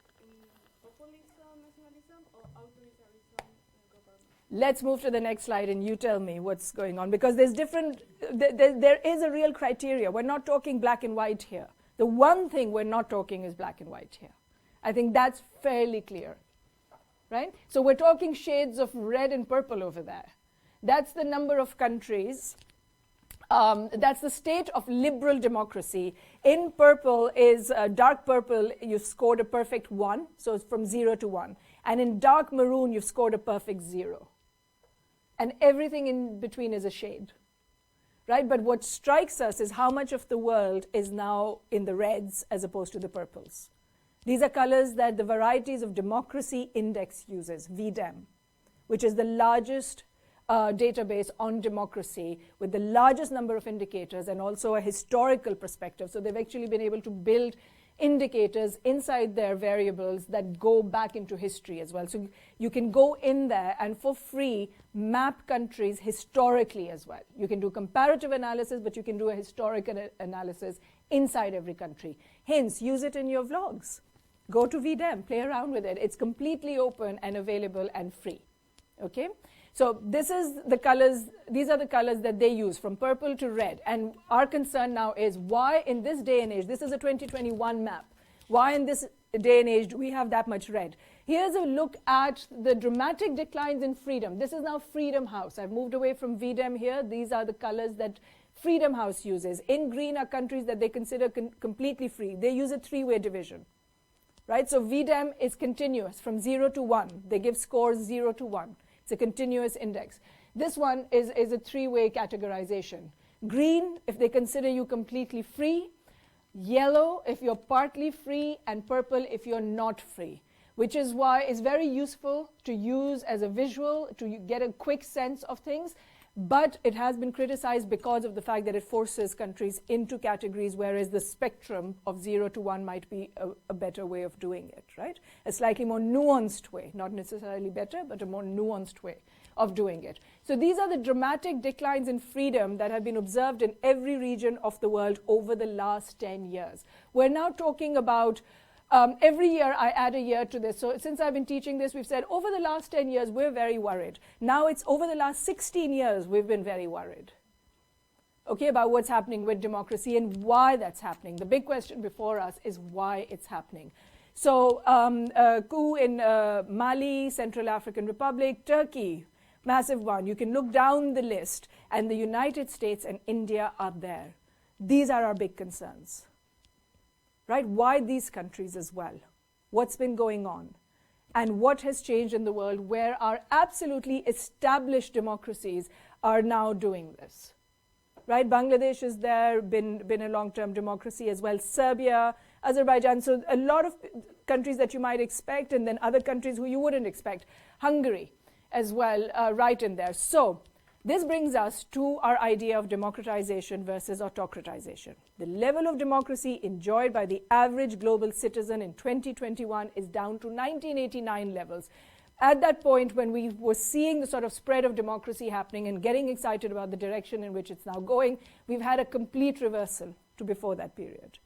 populism, nationalism, or authoritarianism government. Let's move to the next slide and you tell me what's going on, because there's there is a real criteria. We're not talking black and white here. The one thing we're not talking is black and white here. I think that's fairly clear, right? So we're talking shades of red and purple over there. That's the number of countries. That's the state of liberal democracy. In purple is dark purple, you've scored a perfect 1, so it's from 0 to 1. And in dark maroon, you've scored a perfect 0. And everything in between is a shade, right? But what strikes us is how much of the world is now in the reds as opposed to the purples. These are colors that the Varieties of Democracy Index uses, VDEM, which is the largest database on democracy with the largest number of indicators and also a historical perspective. So they've actually been able to build indicators inside their variables that go back into history as well. So you can go in there and for free map countries historically as well. You can do comparative analysis, but you can do a historical analysis inside every country. Hence, use it in your vlogs. Go to VDEM, play around with it. It's completely open and available and free. Okay? So this is the colors, these are the colors that they use from purple to red. And our concern now is why in this day and age, this is a 2021 map, why in this day and age do we have that much red? Here's a look at the dramatic declines in freedom. This is now Freedom House. I've moved away from VDEM here. These are the colors that Freedom House uses. In green are countries that they consider completely free. They use a three-way division, right? So VDEM is continuous from 0 to 1. They give scores 0 to 1. It's a continuous index. This one is a three-way categorization. Green, if they consider you completely free. Yellow, if you're partly free. And purple, if you're not free. Which is why it's very useful to use as a visual to get a quick sense of things, but it has been criticized because of the fact that it forces countries into categories, whereas the spectrum of 0 to 1 might be a better way of doing it, right? A slightly more nuanced way, not necessarily better, but a more nuanced way of doing it. So these are the dramatic declines in freedom that have been observed in every region of the world over the last 10 years. We're now talking about every year I add a year to this. So since I've been teaching this, we've said over the last 10 years, we're very worried. Now it's over the last 16 years, we've been very worried. Okay, about what's happening with democracy and why that's happening. The big question before us is why it's happening. So coup in Mali, Central African Republic, Turkey, massive one. You can look down the list, and the United States and India are there. These are our big concerns. Right? Why these countries as well? What's been going on? And what has changed in the world where our absolutely established democracies are now doing this? Right? Bangladesh is there, been a long-term democracy as well. Serbia, Azerbaijan, so a lot of countries that you might expect, and then other countries who you wouldn't expect. Hungary as well, right in there. So this brings us to our idea of democratization versus autocratization. The level of democracy enjoyed by the average global citizen in 2021 is down to 1989 levels. At that point, when we were seeing the sort of spread of democracy happening and getting excited about the direction in which it's now going, we've had a complete reversal to before that period.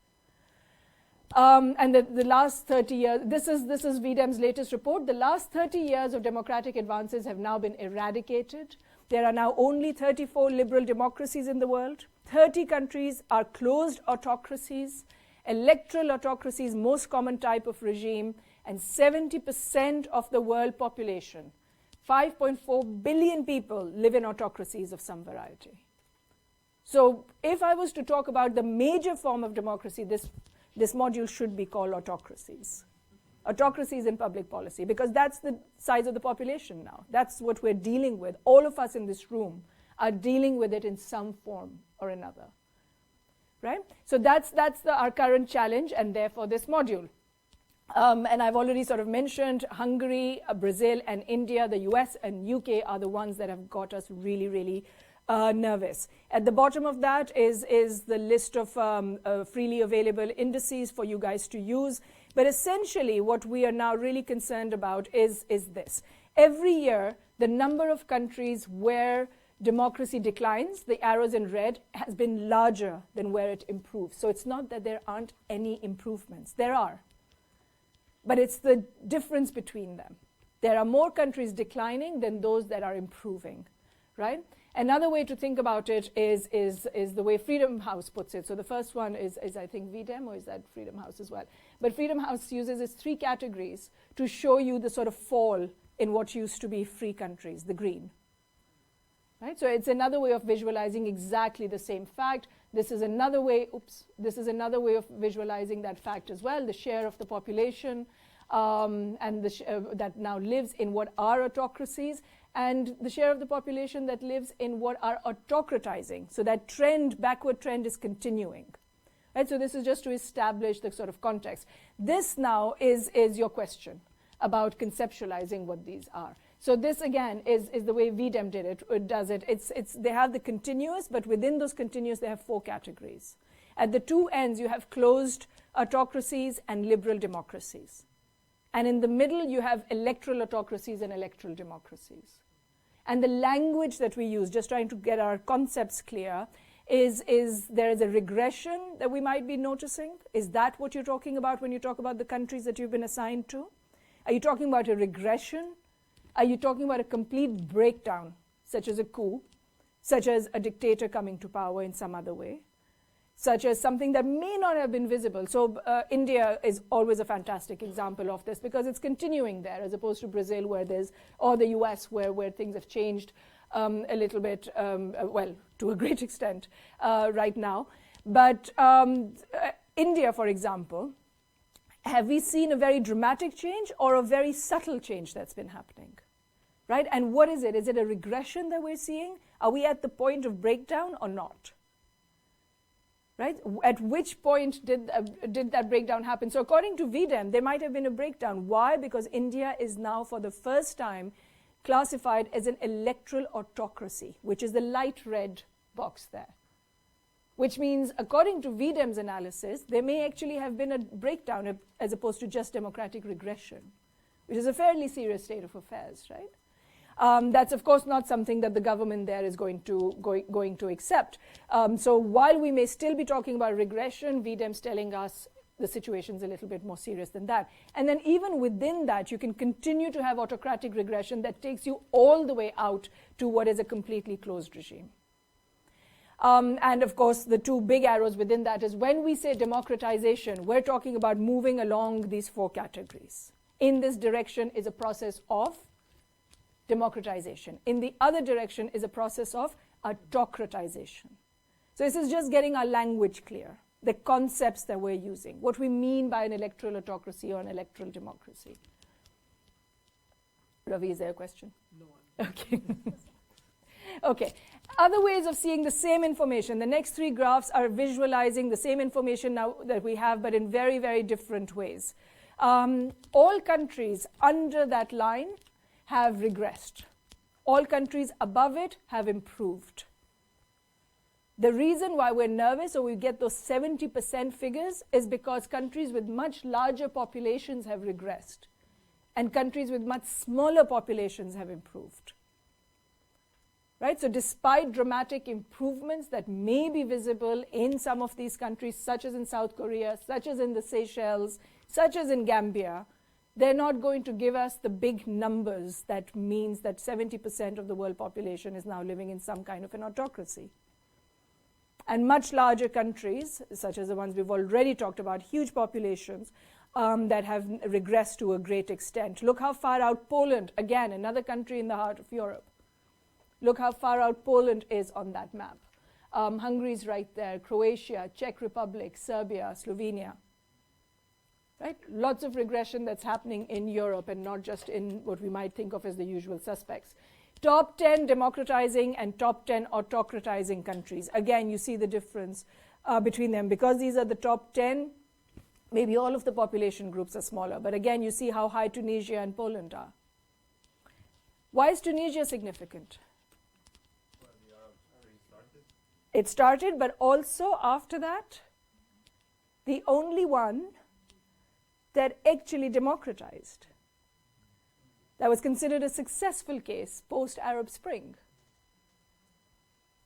And the last 30 years, this is VDEM's latest report, the last 30 years of democratic advances have now been eradicated. There are now only 34 liberal democracies in the world. 30 countries are closed autocracies, electoral autocracies, most common type of regime, and 70% of the world population, 5.4 billion people, live in autocracies of some variety. So if I was to talk about the major form of democracy, this module should be called autocracies. Autocracies in public policy, because that's the size of the population now. That's what we're dealing with. All of us in this room are dealing with it in some form or another, right? So that's our current challenge, and therefore this module. And I've already sort of mentioned Hungary, Brazil, and India. The US and UK are the ones that have got us really, really nervous. At the bottom of that is the list of freely available indices for you guys to use. But essentially, what we are now really concerned about is this. Every year, the number of countries where democracy declines, the arrows in red, has been larger than where it improves. So it's not that there aren't any improvements. There are. But it's the difference between them. There are more countries declining than those that are improving, right? Another way to think about it is the way Freedom House puts it. So the first one is I think VDEM, or is that Freedom House as well? But Freedom House uses its three categories to show you the sort of fall in what used to be free countries, the green. Right? So it's another way of visualizing exactly the same fact. This is another way, this is another way of visualizing that fact as well, the share of the population and that now lives in what are autocracies, and the share of the population that lives in what are autocratizing. So that trend, backward trend, is continuing. Right? So this is just to establish the sort of context. This now is your question about conceptualizing what these are. So this, again, is the way VDEM did it. It does it. They have the continuous, but within those continuous, they have 4 categories. At the two ends, you have closed autocracies and liberal democracies. And in the middle, you have electoral autocracies and electoral democracies. And the language that we use, just trying to get our concepts clear, is there is a regression that we might be noticing. Is that what you're talking about when you talk about the countries that you've been assigned to? Are you talking about a regression? Are you talking about a complete breakdown, such as a coup, such as a dictator coming to power in some other way? such as something that may not have been visible. So India is always a fantastic example of this because it's continuing there as opposed to Brazil or the US where things have changed a little bit, well, to a great extent right now. But India, for example, have we seen a very dramatic change or a very subtle change that's been happening? Right? And what is it? Is it a regression that we're seeing? Are we at the point of breakdown or not? Right? At which point did that breakdown happen? So according to VDEM, there might have been a breakdown. Why? Because India is now, for the first time, classified as an electoral autocracy, which is the light red box there. Which means, according to VDEM's analysis, there may actually have been a breakdown as opposed to just democratic regression, which is a fairly serious state of affairs, right? That's, of course, not something that the government there is going to accept. So while we may still be talking about regression, VDEM's telling us the situation's a little bit more serious than that. And then even within that, you can continue to have autocratic regression that takes you all the way out to what is a completely closed regime. And of course, the two big arrows within that is when we say democratization, we're talking about moving along these four categories. In this direction is a process of democratization. In the other direction is a process of autocratization. So this is just getting our language clear, the concepts that we're using, what we mean by an electoral autocracy or an electoral democracy. Ravi, is there a question? No. Okay. Okay. Other ways of seeing the same information. The next three graphs are visualizing the same information now that we have, but in very, very different ways. All countries under that line have regressed. All countries above it have improved. The reason why we're nervous or we get those 70% figures is because countries with much larger populations have regressed and countries with much smaller populations have improved. Right? So despite dramatic improvements that may be visible in some of these countries, such as in South Korea, such as in the Seychelles, such as in Gambia, they're not going to give us the big numbers that means that 70% of the world population is now living in some kind of an autocracy. And much larger countries, such as the ones we've already talked about, huge populations that have regressed to a great extent. Look how far out Poland, again, another country in the heart of Europe. Look how far out Poland is on that map. Hungary's right there, Croatia, Czech Republic, Serbia, Slovenia. Right? Lots of regression that's happening in Europe and not just in what we might think of as the usual suspects. Top 10 democratizing and top 10 autocratizing countries. Again, you see the difference between them. Because these are the top 10, maybe all of the population groups are smaller. But again, you see how high Tunisia and Poland are. Why is Tunisia significant? Well, the Arabs already started. It started, but also after that, the only one that actually democratized. That was considered a successful case post-Arab Spring.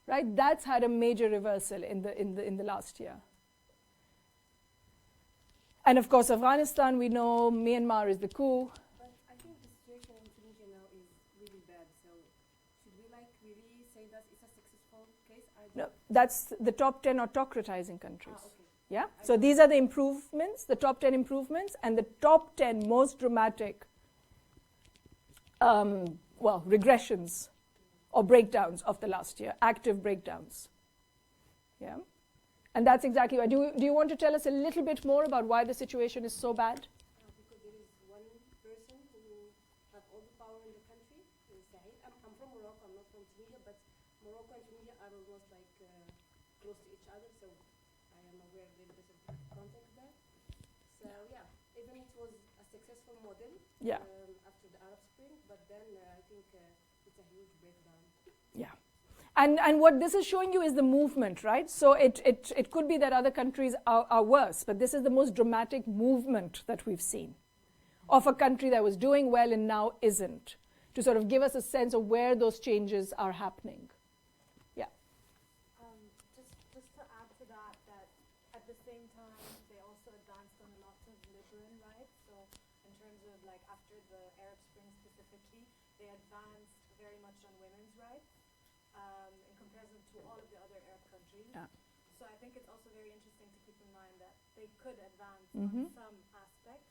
Right? That's had a major reversal in the last year. And of course, Afghanistan, we know, Myanmar is the coup. But I think the situation in Tunisia now is really bad. So should we really say that it's a successful case? No, that's the top 10 autocratizing countries. Okay. Yeah? So these are the improvements, the top 10 improvements, and the top 10 most dramatic regressions or breakdowns of the last year, active breakdowns. Yeah? And that's exactly why. Do you want to tell us a little bit more about why the situation is so bad? Because there is one person who has all the power in the country. I'm from Morocco, I'm not from Tunisia, but Morocco and Tunisia are almost close to each other, so I am aware of a little bit of context there. So yeah, even it was a successful model after the Arab Spring, but then I think it's a huge breakdown. Yeah. And what this is showing you is the movement, right? So it could be that other countries are worse, but this is the most dramatic movement that we've seen of a country that was doing well and now isn't, to sort of give us a sense of where those changes are happening. Yeah. Just to add to that at the same time, they also advanced on a lot of liberal rights. So in terms of after the Arab Spring specifically, they advanced very much on women's rights. In comparison to all of the other Arab countries. Yeah. So I think it's also very in mind that they could advance Mhm. on some aspects,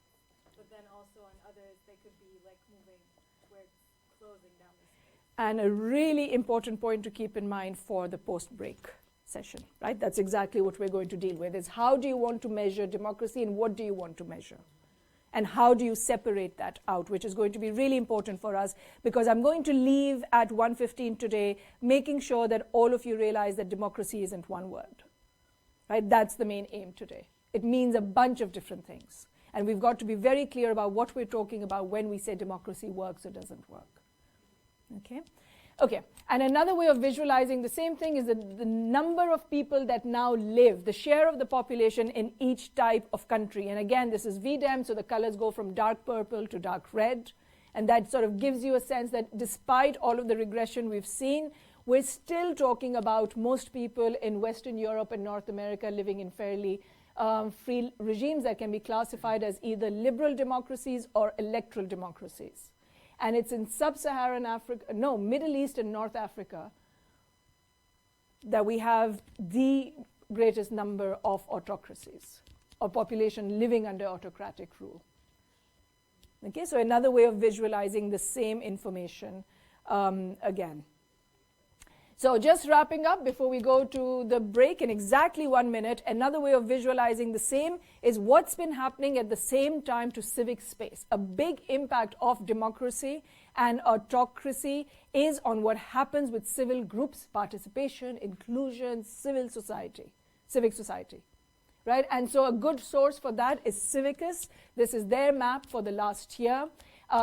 but then also on others they could be like moving towards closing down the space. And a really important point to keep in mind for the post-break session, right? That's exactly what we're going to deal with, is how do you want to measure democracy and what do you want to measure? And how do you separate that out, which is going to be really important for us, because I'm going to leave at 1:15 today making sure that all of you realize that democracy isn't one word, right? That's the main aim today. It means a bunch of different things. And we've got to be very clear about what we're talking about when we say democracy works or doesn't work. Okay? Okay, and another way of visualizing the same thing is the number of people that now live, the share of the population in each type of country. And again, this is VDEM, so the colors go from dark purple to dark red. And that sort of gives you a sense that despite all of the regression we've seen, we're still talking about most people in Western Europe and North America living in fairly free regimes that can be classified as either liberal democracies or electoral democracies. And it's in sub-Saharan Africa, no, Middle East and North Africa, that we have the greatest number of autocracies, or population living under autocratic rule. Okay, so another way of visualizing the same information again. So just wrapping up before we go to the break in exactly 1 minute, another way of visualizing the same is what's been happening at the same time to civic space. A big impact of democracy and autocracy is on what happens with civil groups, participation, inclusion, civic society. Right? And so a good source for that is Civicus. This is their map for the last year.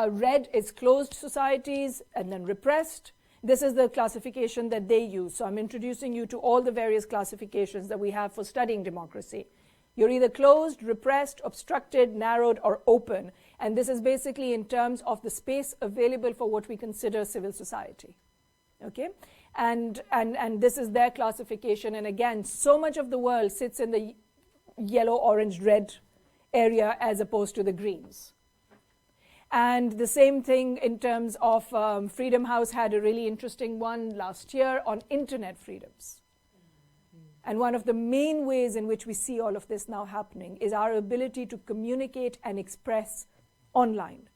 Red is closed societies and then repressed. This is the classification that they use. So I'm introducing you to all the various classifications that we have for studying democracy. You're either closed, repressed, obstructed, narrowed, or open. And this is basically in terms of the space available for what we consider civil society. Okay? And this is their classification. And again, so much of the world sits in the yellow, orange, red area as opposed to the greens. And the same thing in terms of Freedom House had a really interesting one last year on internet freedoms. And one of the main ways in which we see all of this now happening is our ability to communicate and express online,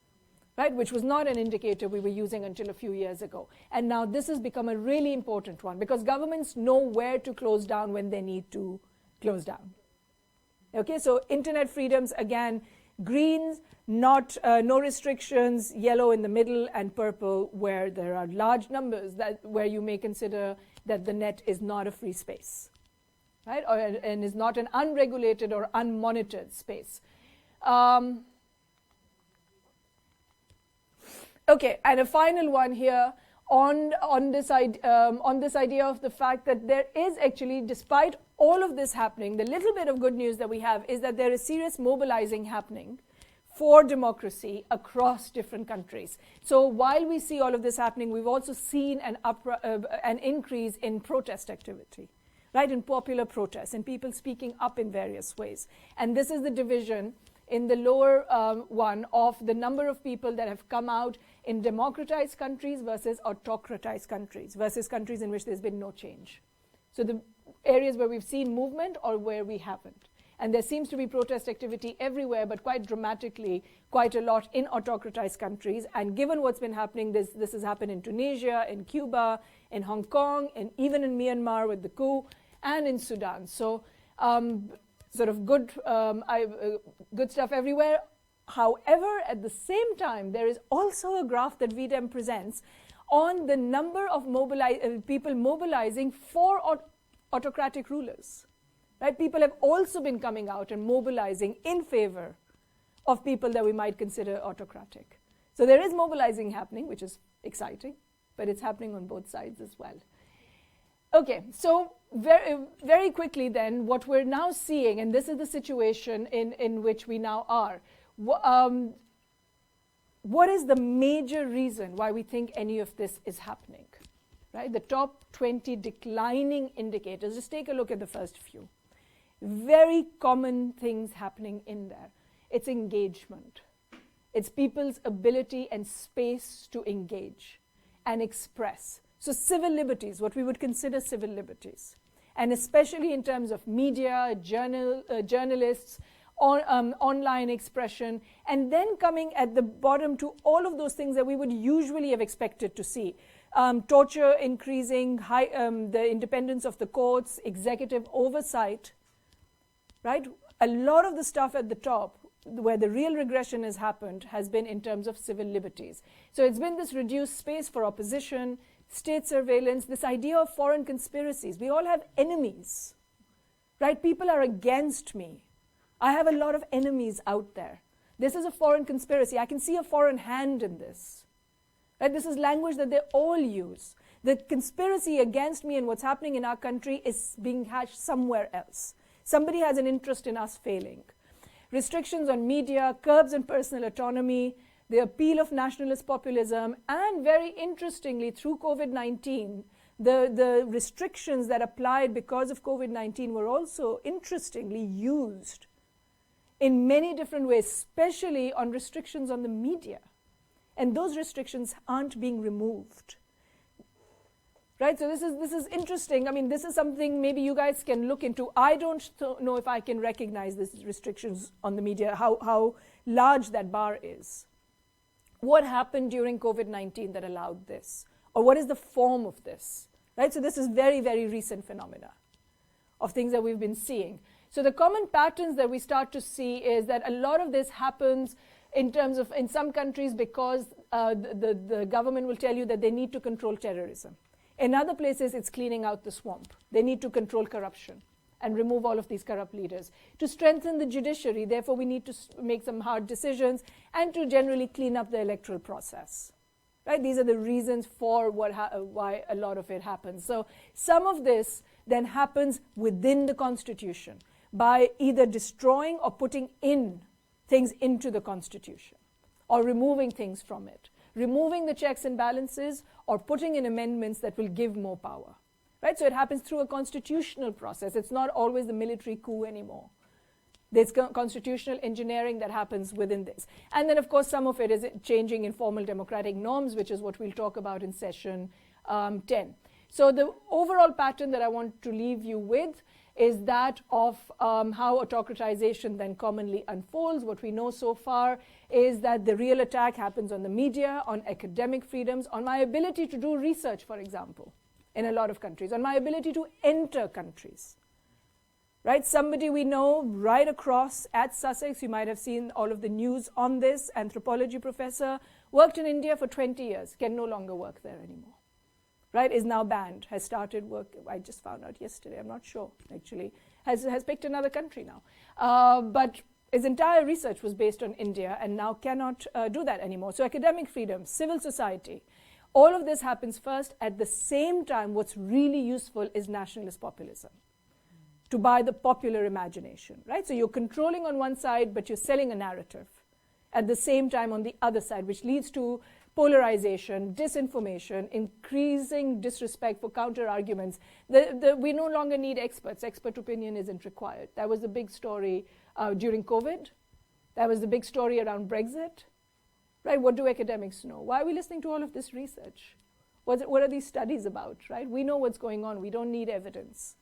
right? Which was not an indicator we were using until a few years ago. And now this has become a really important one because governments know where to close down when they need to close down. Okay, so internet freedoms, again, greens, not no restrictions, yellow in the middle, and purple where there are large numbers where you may consider that the net is not a free space, right? And is not an unregulated or unmonitored space. Okay, and a final one here on this idea of the fact that there is actually, despite all of this happening, the little bit of good news that we have is that there is serious mobilizing happening for democracy across different countries. So while we see all of this happening, we've also seen an increase in protest activity, right, in popular protests, and people speaking up in various ways. And this is the division in the lower one of the number of people that have come out in democratized countries versus autocratized countries, versus countries in which there's been no change. So the areas where we've seen movement or where we haven't. And there seems to be protest activity everywhere, but quite dramatically, quite a lot in autocratized countries. And given what's been happening, this has happened in Tunisia, in Cuba, in Hong Kong, and even in Myanmar with the coup, and in Sudan. So sort of good stuff everywhere. However, at the same time, there is also a graph that VDEM presents on the number of people mobilizing for autocratic rulers. Right? People have also been coming out and mobilizing in favor of people that we might consider autocratic. So there is mobilizing happening, which is exciting, but it's happening on both sides as well. Okay, so very, very quickly then, what we're now seeing, and this is the situation in which we now are, what is the major reason why we think any of this is happening? Right? The top 20 declining indicators, just take a look at the first few. Very common things happening in there. It's engagement. It's people's ability and space to engage and express. So civil liberties, what we would consider civil liberties. and especially in terms of media, journalists, online expression, and then coming at the bottom to all of those things that we would usually have expected to see. Torture increasing, the independence of the courts, executive oversight, right? A lot of the stuff at the top, where the real regression has happened, has been in terms of civil liberties. So it's been this reduced space for opposition, state surveillance, this idea of foreign conspiracies. We all have enemies, right? People are against me. I have a lot of enemies out there. This is a foreign conspiracy. I can see a foreign hand in this. Right? This is language that they all use. The conspiracy against me and what's happening in our country is being hatched somewhere else. Somebody has an interest in us failing. Restrictions on media, curbs on personal autonomy, the appeal of nationalist populism, and very interestingly, through COVID-19, the restrictions that applied because of COVID-19 were also interestingly used in many different ways, especially on restrictions on the media. And those restrictions aren't being removed. Right, so this is interesting. I mean, this is something maybe you guys can look into. I don't know if I can recognize these restrictions on the media, how large that bar is. What happened during COVID-19 that allowed this? Or what is the form of this? Right, so this is very, very recent phenomena of things that we've been seeing. So the common patterns that we start to see is that a lot of this happens in terms of, in some countries, because the government will tell you that they need to control terrorism. In other places, it's cleaning out the swamp. They need to control corruption and remove all of these corrupt leaders. To strengthen the judiciary, therefore, we need to make some hard decisions and to generally clean up the electoral process. Right? These are the reasons for why a lot of it happens. So some of this then happens within the Constitution by either destroying or putting in things into the Constitution or removing things from it. Removing the checks and balances or putting in amendments that will give more power. Right? So it happens through a constitutional process. It's not always the military coup anymore. There's constitutional engineering that happens within this. And then, of course, some of it is changing informal democratic norms, which is what we'll talk about in session 10. So the overall pattern that I want to leave you with is that of how autocratization then commonly unfolds. What we know so far is that the real attack happens on the media, on academic freedoms, on my ability to do research, for example, in a lot of countries, on my ability to enter countries. Right? Somebody we know right across at Sussex, you might have seen all of the news on this, anthropology professor, worked in India for 20 years, can no longer work there anymore. Right, is now banned, has started work, I just found out yesterday, I'm not sure actually, has picked another country now. But his entire research was based on India and now cannot do that anymore. So academic freedom, civil society, all of this happens first. At the same time, what's really useful is nationalist populism, to buy the popular imagination, right? So you're controlling on one side, but you're selling a narrative at the same time on the other side, which leads to polarization, disinformation, increasing disrespect for counter-arguments. We no longer need experts. Expert opinion isn't required. That was the big story during COVID. That was the big story around Brexit. Right? What do academics know? Why are we listening to all of this research? What are these studies about? Right? We know what's going on. We don't need evidence.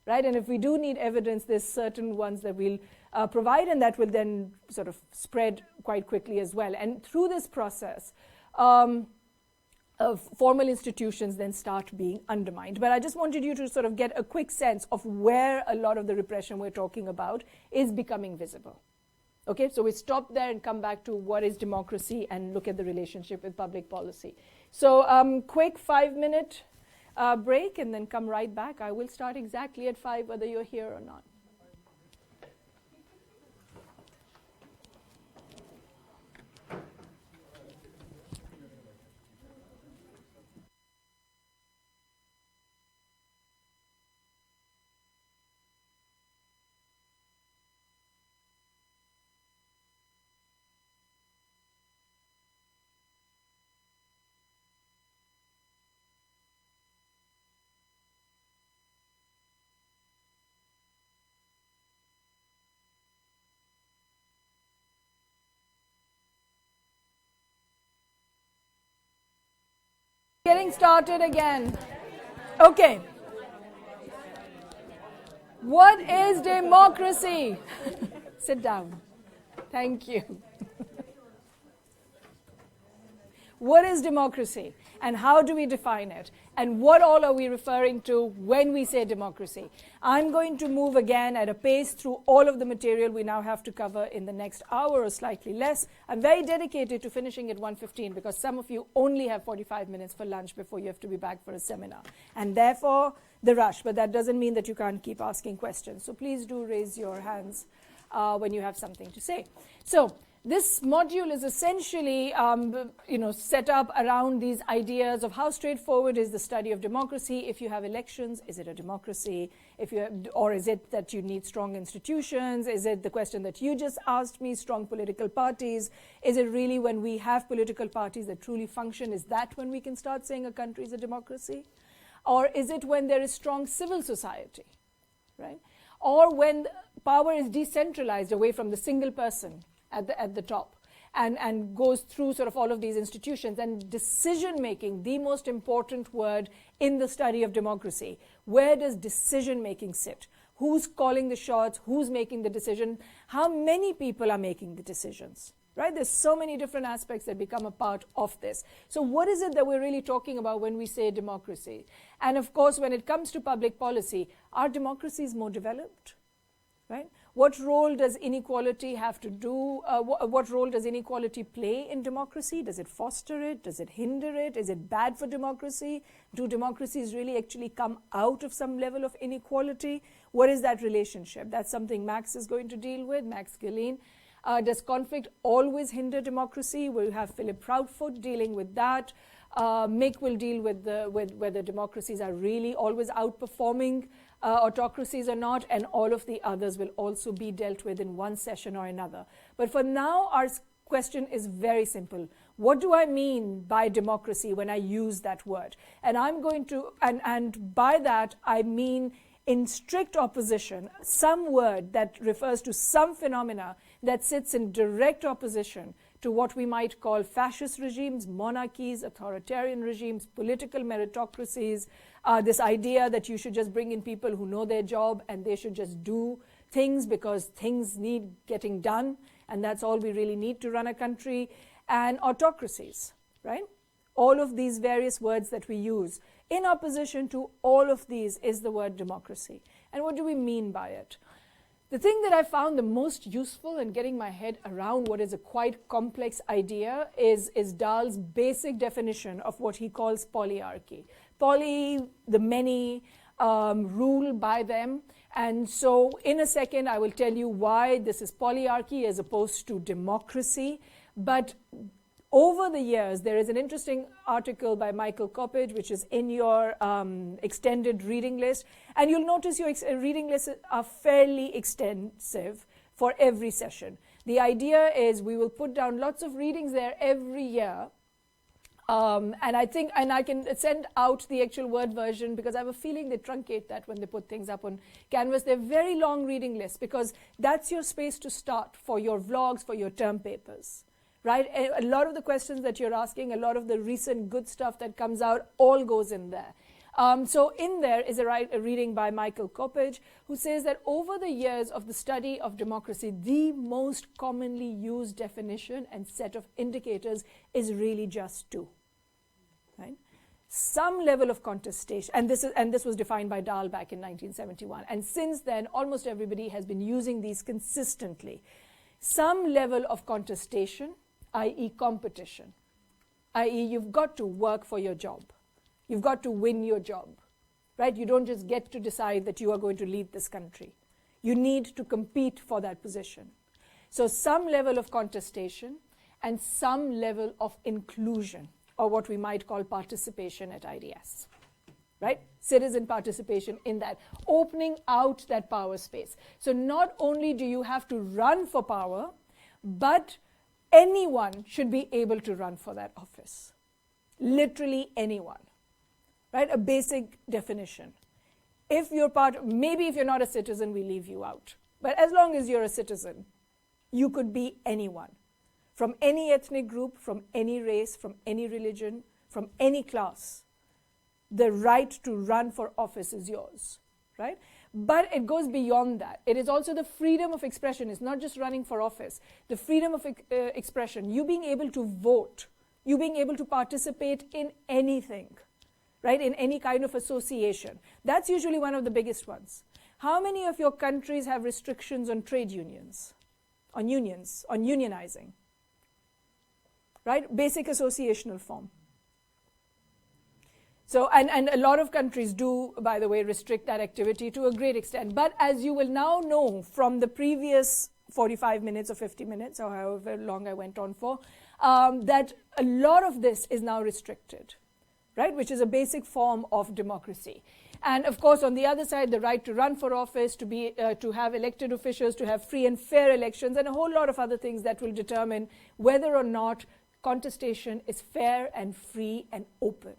Right? And if we do need evidence, there's certain ones that we'll provide, and that will then sort of spread quite quickly as well. And through this process, formal institutions then start being undermined. But I just wanted you to sort of get a quick sense of where a lot of the repression we're talking about is becoming visible. Okay, so we stop there and come back to what is democracy and look at the relationship with public policy. So quick 5-minute break and then come right back. I will start exactly at 5 whether you're here or not. Getting started again. Okay. What is democracy? Sit down. Thank you. What is democracy and how do we define it? And what all are we referring to when we say democracy? I'm going to move again at a pace through all of the material we now have to cover in the next hour or slightly less. I'm very dedicated to finishing at 1:15 because some of you only have 45 minutes for lunch before you have to be back for a seminar. And therefore, the rush. But that doesn't mean that you can't keep asking questions. So please do raise your hands when you have something to say. So this module is essentially set up around these ideas of how straightforward is the study of democracy. If you have elections, is it a democracy? Or is it that you need strong institutions? Is it the question that you just asked me, strong political parties? Is it really when we have political parties that truly function, is that when we can start saying a country is a democracy? Or is it when there is strong civil society, right? Or when power is decentralized away from the single person at the top and goes through sort of all of these institutions. And decision-making, the most important word in the study of democracy. Where does decision-making sit? Who's calling the shots? Who's making the decision? How many people are making the decisions? Right? There's so many different aspects that become a part of this. So what is it that we're really talking about when we say democracy? And of course, when it comes to public policy, are democracies more developed? Right? What role does inequality have to do? What role does inequality play in democracy? Does it foster it? Does it hinder it? Is it bad for democracy? Do democracies really actually come out of some level of inequality? What is that relationship? That's something Max is going to deal with, Max Gilleen. Does conflict always hinder democracy? We'll have Philip Proudfoot dealing with that. Mick will deal with whether democracies are really always outperforming autocracies or not, and all of the others will also be dealt with in one session or another. But for now, our question is very simple. What do I mean by democracy when I use that word? And I'm going to, and by that, I mean in strict opposition, some word that refers to some phenomena that sits in direct opposition to what we might call fascist regimes, monarchies, authoritarian regimes, political meritocracies, this idea that you should just bring in people who know their job and they should just do things because things need getting done, and that's all we really need to run a country, and autocracies, right? All of these various words that we use. In opposition to all of these is the word democracy. And what do we mean by it? The thing that I found the most useful in getting my head around what is a quite complex idea is Dahl's basic definition of what he calls polyarchy. Poly, the many, rule by them. And so in a second, I will tell you why this is polyarchy as opposed to democracy. But over the years, there is an interesting article by Michael Coppage, which is in your extended reading list. And you'll notice your reading lists are fairly extensive for every session. The idea is we will put down lots of readings there every year. And I can send out the actual Word version because I have a feeling they truncate that when they put things up on Canvas. They're very long reading lists because that's your space to start for your vlogs, for your term papers. Right? A lot of the questions that you're asking, a lot of the recent good stuff that comes out, all goes in there. So in there is a reading by Michael Coppage, who says that over the years of the study of democracy, the most commonly used definition and set of indicators is really just two. Right? Some level of contestation, and this was defined by Dahl back in 1971. And since then, almost everybody has been using these consistently. Some level of contestation, i.e. competition, i.e. you've got to work for your job. You've got to win your job, right? You don't just get to decide that you are going to lead this country. You need to compete for that position. So some level of contestation and some level of inclusion, or what we might call participation at IDS, right? Citizen participation in that, opening out that power space. So not only do you have to run for power, but anyone should be able to run for that office. Literally anyone, right? A basic definition. If you're maybe if you're not a citizen, we leave you out. But as long as you're a citizen, you could be anyone. From any ethnic group, from any race, from any religion, from any class. The right to run for office is yours, right? But it goes beyond that. It is also the freedom of expression. It's not just running for office. The freedom of expression, you being able to vote, you being able to participate in anything, right, in any kind of association. That's usually one of the biggest ones. How many of your countries have restrictions on trade unions, on unionizing? Right? Basic associational form. So, and a lot of countries do, by the way, restrict that activity to a great extent. But as you will now know from the previous 45 minutes or 50 minutes, or however long I went on for, that a lot of this is now restricted, right, which is a basic form of democracy. And of course, on the other side, the right to run for office, to have elected officials, to have free and fair elections, and a whole lot of other things that will determine whether or not contestation is fair and free and open.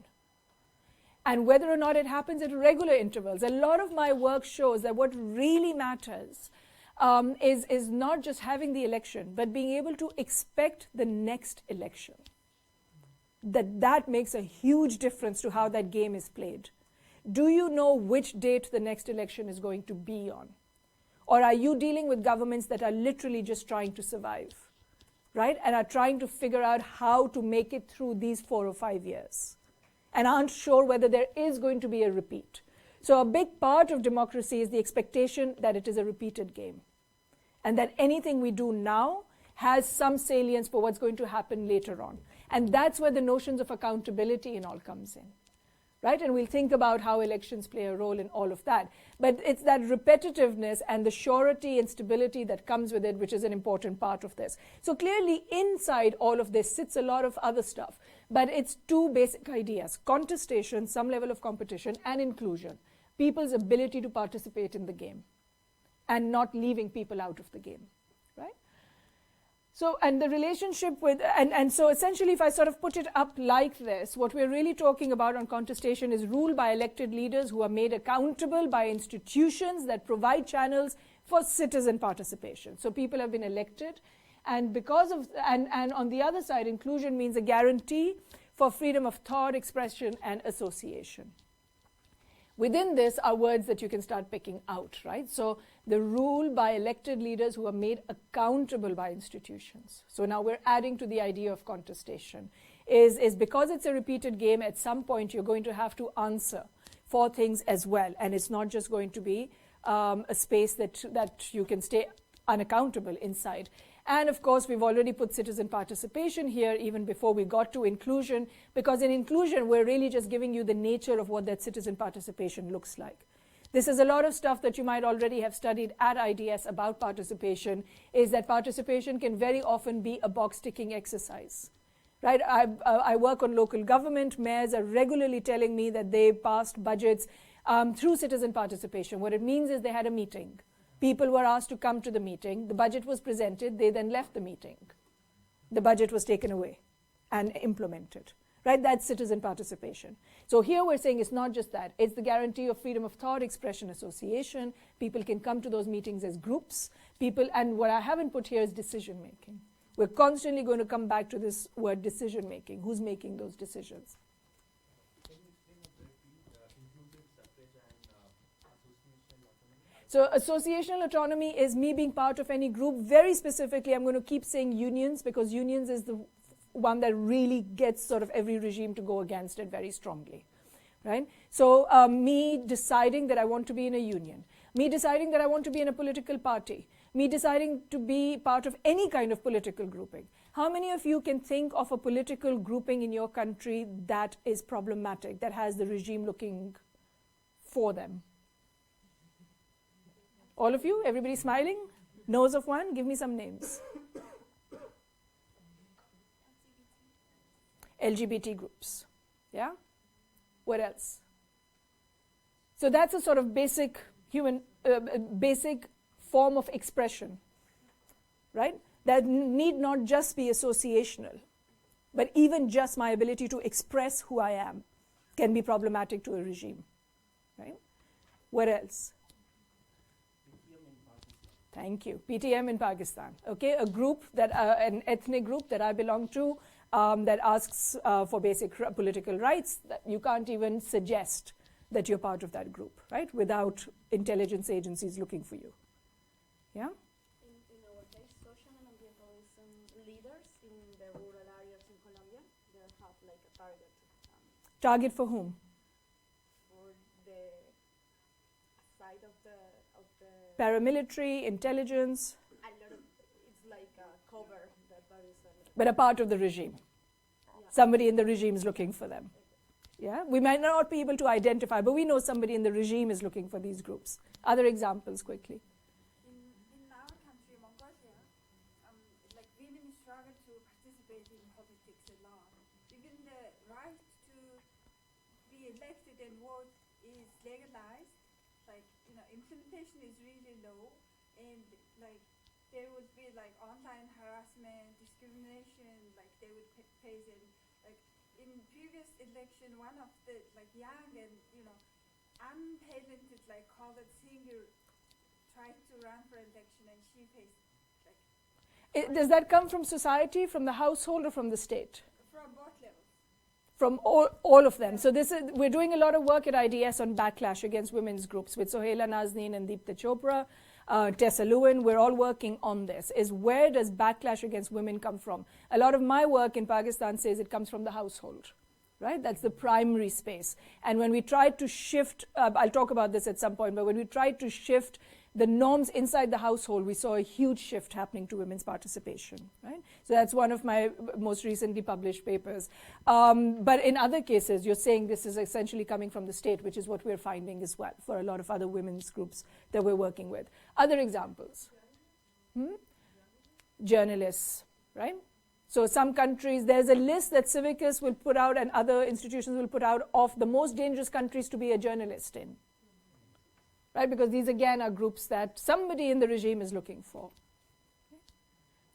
And whether or not it happens at regular intervals. A lot of my work shows that what really matters is not just having the election, but being able to expect the next election. That makes a huge difference to how that game is played. Do you know which date the next election is going to be on? Or are you dealing with governments that are literally just trying to survive, right? And are trying to figure out how to make it through these 4 or 5 years, and aren't sure whether there is going to be a repeat. So a big part of democracy is the expectation that it is a repeated game, and that anything we do now has some salience for what's going to happen later on. And that's where the notions of accountability and all comes in, right? And we'll think about how elections play a role in all of that. But it's that repetitiveness and the surety and stability that comes with it, which is an important part of this. So clearly inside all of this sits a lot of other stuff. But it's 2 basic ideas: contestation, some level of competition, and inclusion. People's ability to participate in the game and not leaving people out of the game, right? So, and the relationship with, and so essentially if I sort of put it up like this, what we're really talking about on contestation is rule by elected leaders who are made accountable by institutions that provide channels for citizen participation. So people have been elected, and because of, and on the other side, inclusion means a guarantee for freedom of thought, expression, and association. Within this are words that you can start picking out, right? So the rule by elected leaders who are made accountable by institutions. So now we're adding to the idea of contestation. Is because it's a repeated game, at some point you're going to have to answer for things as well. And it's not just going to be a space that you can stay unaccountable inside. And of course, we've already put citizen participation here even before we got to inclusion, because in inclusion, we're really just giving you the nature of what that citizen participation looks like. This is a lot of stuff that you might already have studied at IDS about participation, is that participation can very often be a box-ticking exercise. Right? I work on local government. Mayors are regularly telling me that they passed budgets through citizen participation. What it means is they had a meeting. People were asked to come to the meeting. The budget was presented. They then left the meeting. The budget was taken away and implemented. Right? That's citizen participation. So here we're saying it's not just that. It's the guarantee of freedom of thought, expression, association. People can come to those meetings as groups. And what I haven't put here is decision making. We're constantly going to come back to this word decision making. Who's making those decisions? So associational autonomy is me being part of any group. Very specifically, I'm going to keep saying unions, because unions is the one that really gets sort of every regime to go against it very strongly, right? So me deciding that I want to be in a union, me deciding that I want to be in a political party, me deciding to be part of any kind of political grouping. How many of you can think of a political grouping in your country that is problematic, that has the regime looking for them? All of you? Everybody smiling? Nose of one? Give me some names. LGBT groups. Yeah? What else? So that's a sort of basic basic form of expression, right? That need not just be associational, but even just my ability to express who I am can be problematic to a regime, right? What else? Thank you. PTM in Pakistan. Okay, a group that, an ethnic group that I belong to, that asks for basic political rights that you can't even suggest that you're part of that group, right? Without intelligence agencies looking for you. Yeah? In our case, social and ambientalism leaders in the rural areas in Colombia, they have like a target Target for whom? for the side of the Paramilitary, intelligence, a lot of, it's like a cover that varies a lot. but a part of the regime. Yeah. Somebody in the regime is looking for them. Yeah, we might not be able to identify, but we know somebody in the regime is looking for these groups. Other examples, quickly. In our country, Mongolia, like women struggle to participate in politics a lot. Even the right to be elected and vote is legalized. Like, implementation is really low, and like there would be like online harassment, discrimination. Like they would face it. Like in previous election, one of the like young and untalented like college singer tried to run for election, and she faced like Does that come from society, from the household, or from the state? from both levels. From all of them. So we're doing a lot of work at IDS on backlash against women's groups with Sohaila Nazneen and Deepta Chopra, Tessa Lewin. We're all working on this, is where does backlash against women come from? A lot of my work in Pakistan says it comes from the household, right? That's the primary space. And when we tried to shift, I'll talk about this at some point, but when we tried to shift the norms inside the household, we saw a huge shift happening to women's participation, right? So that's one of my most recently published papers. But in other cases, you're saying this is essentially coming from the state, which is what we're finding as well for a lot of other women's groups that we're working with. Other examples? Journalists, right? So some countries, there's a list that Civicus will put out and other institutions will put out of the most dangerous countries to be a journalist in. Right, because these again are groups that somebody in the regime is looking for.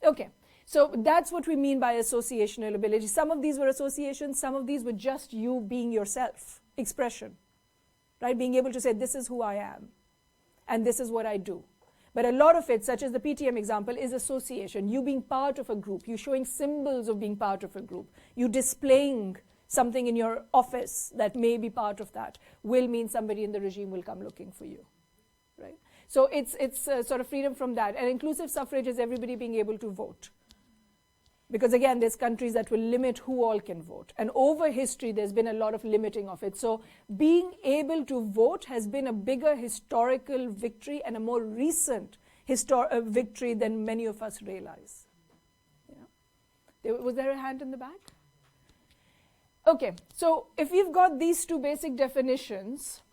Okay, so that's what we mean by associational ability. Some of these were associations, some of these were just you being yourself, expression, right? Being able to say, this is who I am, and this is what I do. But a lot of it, such as the PTM example, is association. You being part of a group, you showing symbols of being part of a group, you displaying something in your office that may be part of that will mean somebody in the regime will come looking for you, right? So it's sort of freedom from that. And inclusive suffrage is everybody being able to vote. Because again, there's countries that will limit who all can vote. And over history, there's been a lot of limiting of it. So being able to vote has been a bigger historical victory and a more recent victory than many of us realize. Yeah. Was there a hand in the back? Okay, so if you've got these two basic definitions,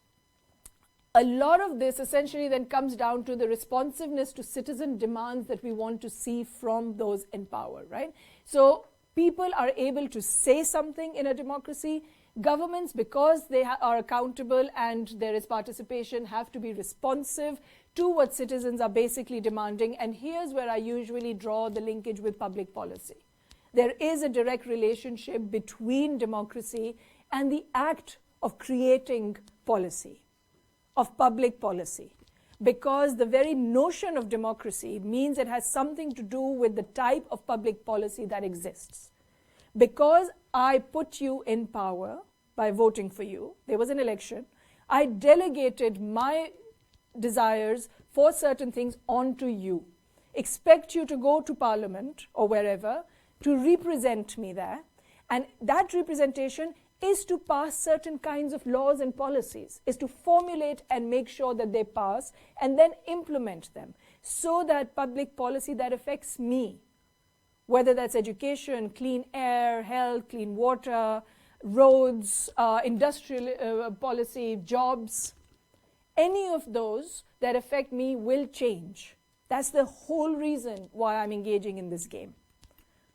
a lot of this essentially then comes down to the responsiveness to citizen demands that we want to see from those in power, right? So people are able to say something in a democracy. Governments, because they are accountable and there is participation, have to be responsive to what citizens are basically demanding. And here's where I usually draw the linkage with public policy. There is a direct relationship between democracy and the act of creating policy, of public policy, because the very notion of democracy means it has something to do with the type of public policy that exists. Because I put you in power by voting for you, there was an election, I delegated my desires for certain things onto you, expect you to go to parliament or wherever, to represent me there, and that representation is to pass certain kinds of laws and policies, is to formulate and make sure that they pass and then implement them so that public policy that affects me, whether that's education, clean air, health, clean water, roads, industrial policy, jobs, any of those that affect me will change. That's the whole reason why I'm engaging in this game.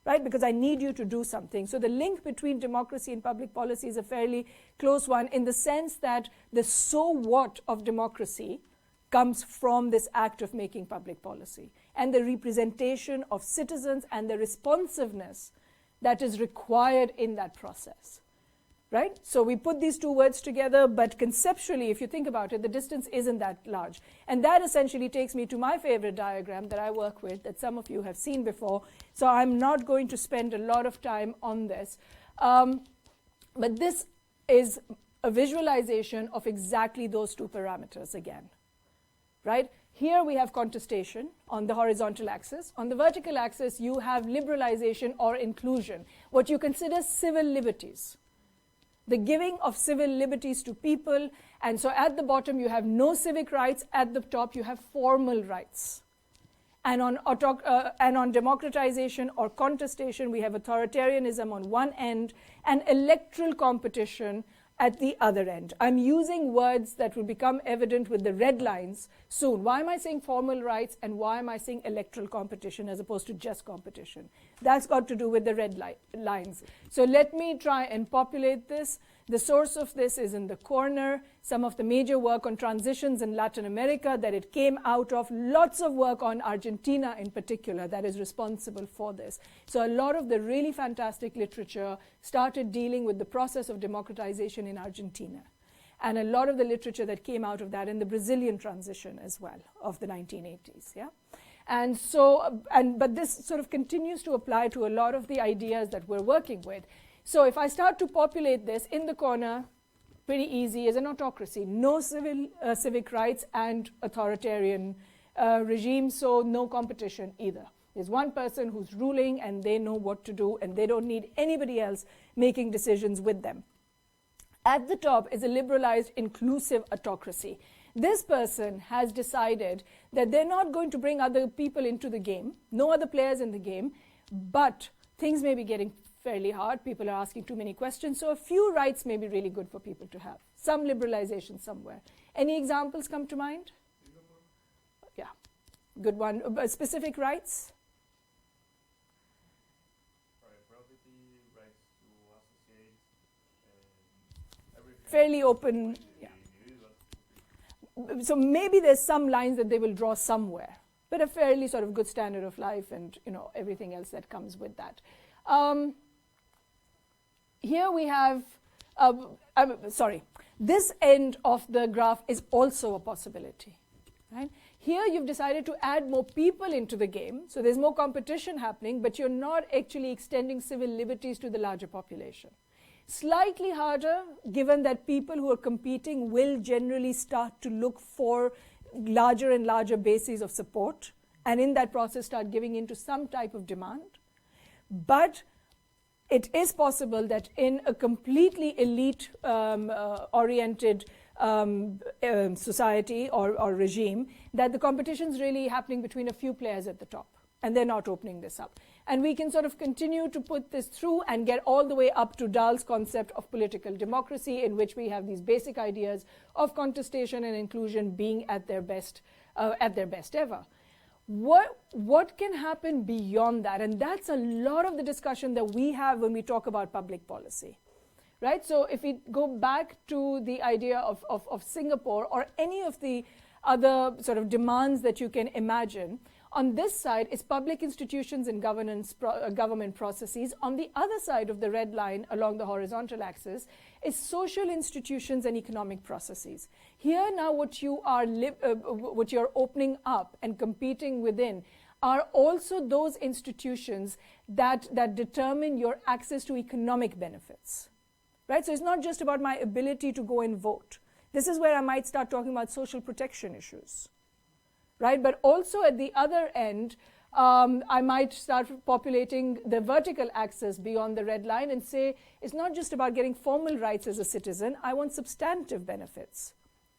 Right, because I need you to do something. So the link between democracy and public policy is a fairly close one in the sense that the so what of democracy comes from this act of making public policy and the representation of citizens and the responsiveness that is required in that process. Right? So we put these two words together, but conceptually, if you think about it, the distance isn't that large. And that essentially takes me to my favorite diagram that I work with, that some of you have seen before. So I'm not going to spend a lot of time on this. But this is a visualization of exactly those two parameters again, right? Here we have contestation on the horizontal axis. On the vertical axis, you have liberalization or inclusion, what you consider civil liberties, the giving of civil liberties to people. And so at the bottom, you have no civic rights. At the top, you have formal rights. And on democratization or contestation, we have authoritarianism on one end and electoral competition at the other end. I'm using words that will become evident with the red lines soon. Why am I saying formal rights and why am I saying electoral competition as opposed to just competition? That's got to do with the red lines. So let me try and populate this. The source of this is in the corner. Some of the major work on transitions in Latin America that it came out of. Lots of work on Argentina in particular that is responsible for this. So a lot of the really fantastic literature started dealing with the process of democratization in Argentina. And a lot of the literature that came out of that in the Brazilian transition as well of the 1980s. Yeah? And so, but this sort of continues to apply to a lot of the ideas that we're working with. So if I start to populate this in the corner, pretty easy, is an autocracy. No civic rights and authoritarian regime, so no competition either. There's one person who's ruling and they know what to do and they don't need anybody else making decisions with them. At the top is a liberalized, inclusive autocracy. This person has decided that they're not going to bring other people into the game, no other players in the game, but things may be getting fairly hard. People are asking too many questions. So a few rights may be really good for people to have. Some liberalization somewhere. Any examples come to mind? Yeah, good one. Specific rights? Property, rights to associate, everything. Fairly open. Yeah. So maybe there's some lines that they will draw somewhere, but a fairly sort of good standard of life and everything else that comes with that. Here we have, this end of the graph is also a possibility. Right? Here you've decided to add more people into the game, so there's more competition happening, but you're not actually extending civil liberties to the larger population. Slightly harder, given that people who are competing will generally start to look for larger and larger bases of support, and in that process start giving into some type of demand. But it is possible that in a completely elite-oriented society or regime, that the competition is really happening between a few players at the top, and they're not opening this up. And we can sort of continue to put this through and get all the way up to Dahl's concept of political democracy, in which we have these basic ideas of contestation and inclusion being at their best ever. What can happen beyond that? And that's a lot of the discussion that we have when we talk about public policy, right? So if we go back to the idea of Singapore or any of the other sort of demands that you can imagine, on this side is public institutions and government processes. On the other side of the red line along the horizontal axis is social institutions and economic processes. Here now what you're opening up and competing within are also those institutions that determine your access to economic benefits. Right? So it's not just about my ability to go and vote. This is where I might start talking about social protection issues. Right? But also at the other end, I might start populating the vertical axis beyond the red line and say, it's not just about getting formal rights as a citizen, I want substantive benefits.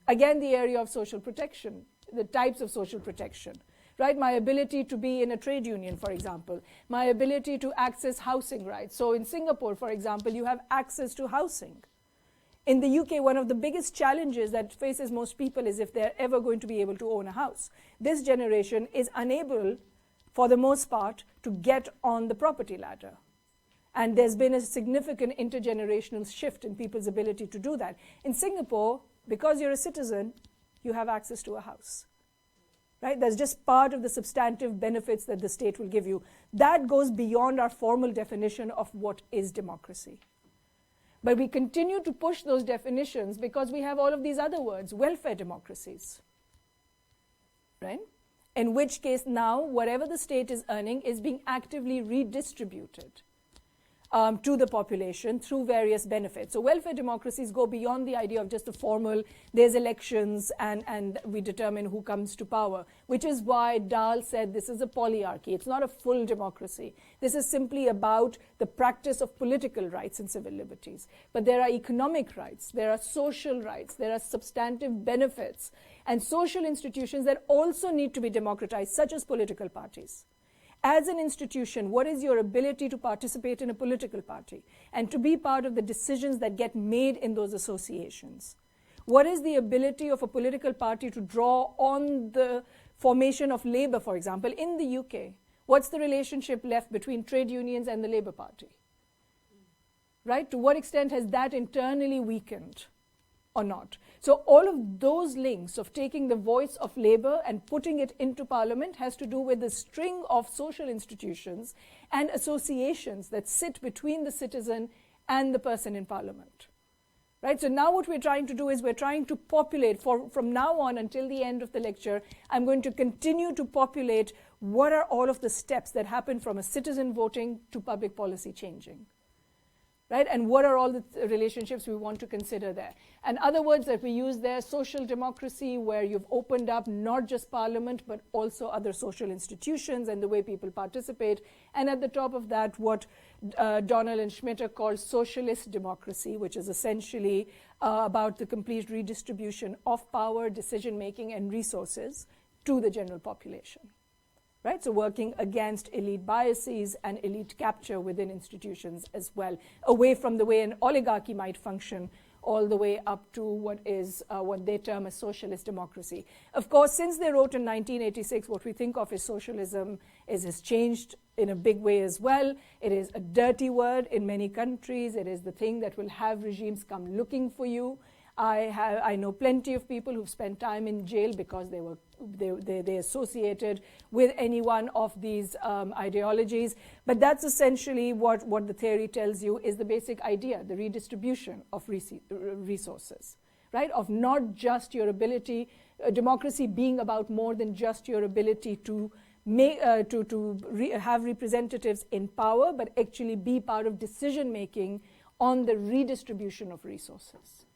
Again, the area of social protection, the types of social protection. Right? My ability to be in a trade union, for example. My ability to access housing rights. So in Singapore, for example, you have access to housing. In the UK, one of the biggest challenges that faces most people is if they're ever going to be able to own a house. This generation is unable, for the most part, to get on the property ladder. And there's been a significant intergenerational shift in people's ability to do that. In Singapore, because you're a citizen, you have access to a house. Right? That's just part of the substantive benefits that the state will give you. That goes beyond our formal definition of what is democracy. But we continue to push those definitions because we have all of these other words, welfare democracies, right? In which case now, whatever the state is earning is being actively redistributed. to the population through various benefits. So welfare democracies go beyond the idea of just a formal, there's elections and we determine who comes to power, which is why Dahl said this is a polyarchy. It's not a full democracy. This is simply about the practice of political rights and civil liberties. But there are economic rights, there are social rights, there are substantive benefits and social institutions that also need to be democratized, such as political parties. As an institution, what is your ability to participate in a political party and to be part of the decisions that get made in those associations? What is the ability of a political party to draw on the formation of Labour, for example, in the UK? What's the relationship left between trade unions and the Labour Party? Right? To what extent has that internally weakened or not? So all of those links of taking the voice of Labour and putting it into Parliament has to do with the string of social institutions and associations that sit between the citizen and the person in Parliament. Right? So now what we're trying to do is we're trying to populate, from now on until the end of the lecture, I'm going to continue to populate what are all of the steps that happen from a citizen voting to public policy changing. Right? And what are all the relationships we want to consider there? And other words that we use there, social democracy, where you've opened up not just Parliament, but also other social institutions and the way people participate. And at the top of that, what Donnell and Schmitter call socialist democracy, which is essentially about the complete redistribution of power, decision-making, and resources to the general population. Right? So working against elite biases and elite capture within institutions as well, away from the way an oligarchy might function, all the way up to what they term as socialist democracy. Of course, since they wrote in 1986, what we think of as socialism has changed in a big way as well. It is a dirty word in many countries. It is the thing that will have regimes come looking for you. I know plenty of people who've spent time in jail because they associated with any one of these ideologies. But that's essentially what the theory tells you is the basic idea, the redistribution of resources, right? Of not just your ability, democracy being about more than just your ability to have representatives in power, but actually be part of decision making on the redistribution of resources.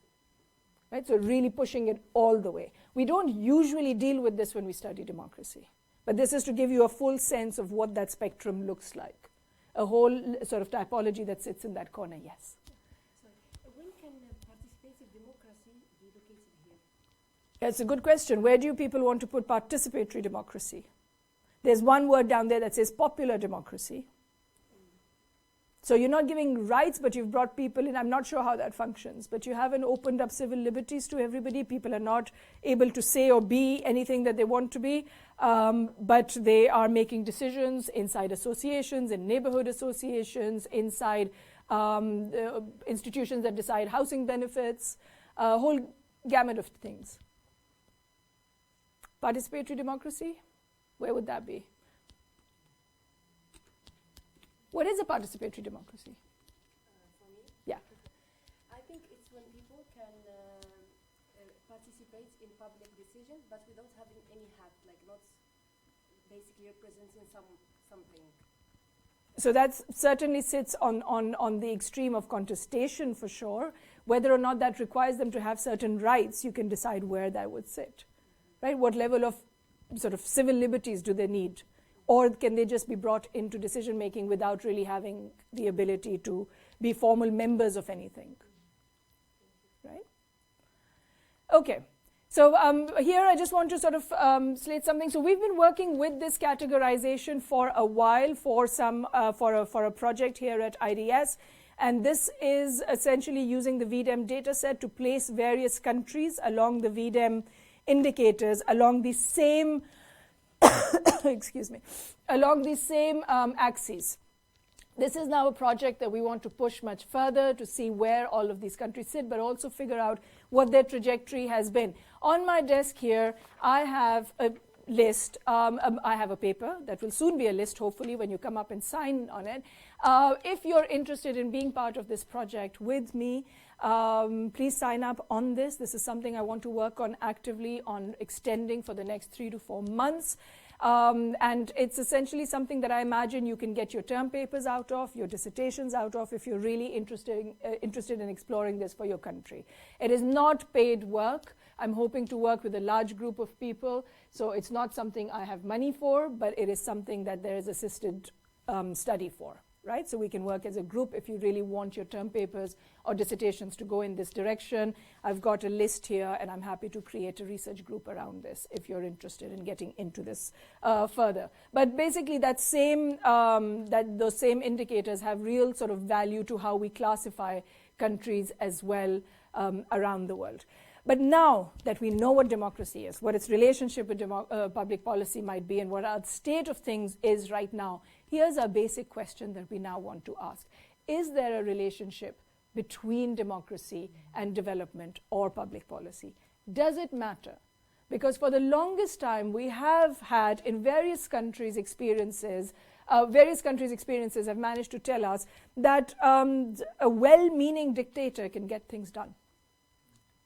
Right? So really pushing it all the way. We don't usually deal with this when we study democracy, but this is to give you a full sense of what that spectrum looks like. A whole sort of typology that sits in that corner, yes. So when can participative democracy be located here? That's a good question. Where do people want to put participatory democracy? There's one word down there that says popular democracy. So you're not giving rights, but you've brought people in. I'm not sure how that functions, but you haven't opened up civil liberties to everybody. People are not able to say or be anything that they want to be, but they are making decisions inside associations, in neighborhood associations, inside institutions that decide housing benefits, a whole gamut of things. Participatory democracy, where would that be? What is a participatory democracy? For me? Yeah. I think it's when people can participate in public decisions, but without having any hat, like not basically representing something. So that certainly sits on the extreme of contestation for sure. Whether or not that requires them to have certain rights, you can decide where that would sit. Right? What level of sort of civil liberties do they need? Or can they just be brought into decision making without really having the ability to be formal members of anything? Right? Okay. So here I just want to sort of slate something. So we've been working with this categorization for a while for a project here at IDS. And this is essentially using the VDEM data set to place various countries along the VDEM indicators along the same excuse me, along these same axes. This is now a project that we want to push much further to see where all of these countries sit, but also figure out what their trajectory has been. On my desk here, I have a list. I have a paper that will soon be a list, hopefully, when you come up and sign on it. If you're interested in being part of this project with me, please sign up on this. This is something I want to work on actively on extending for the next 3 to 4 months. And it's essentially something that I imagine you can get your term papers out of, your dissertations out of, if you're really interested in exploring this for your country. It is not paid work. I'm hoping to work with a large group of people, so it's not something I have money for, but it is something that there is assisted study for, right? So we can work as a group if you really want your term papers or dissertations to go in this direction. I've got a list here, and I'm happy to create a research group around this if you're interested in getting into this further. But basically, those same indicators have real sort of value to how we classify countries as well around the world. But now that we know what democracy is, what its relationship with public policy might be, and what our state of things is right now, here's our basic question that we now want to ask. Is there a relationship between democracy and development or public policy? Does it matter? Because for the longest time, we have had in various countries experiences have managed to tell us that a well-meaning dictator can get things done.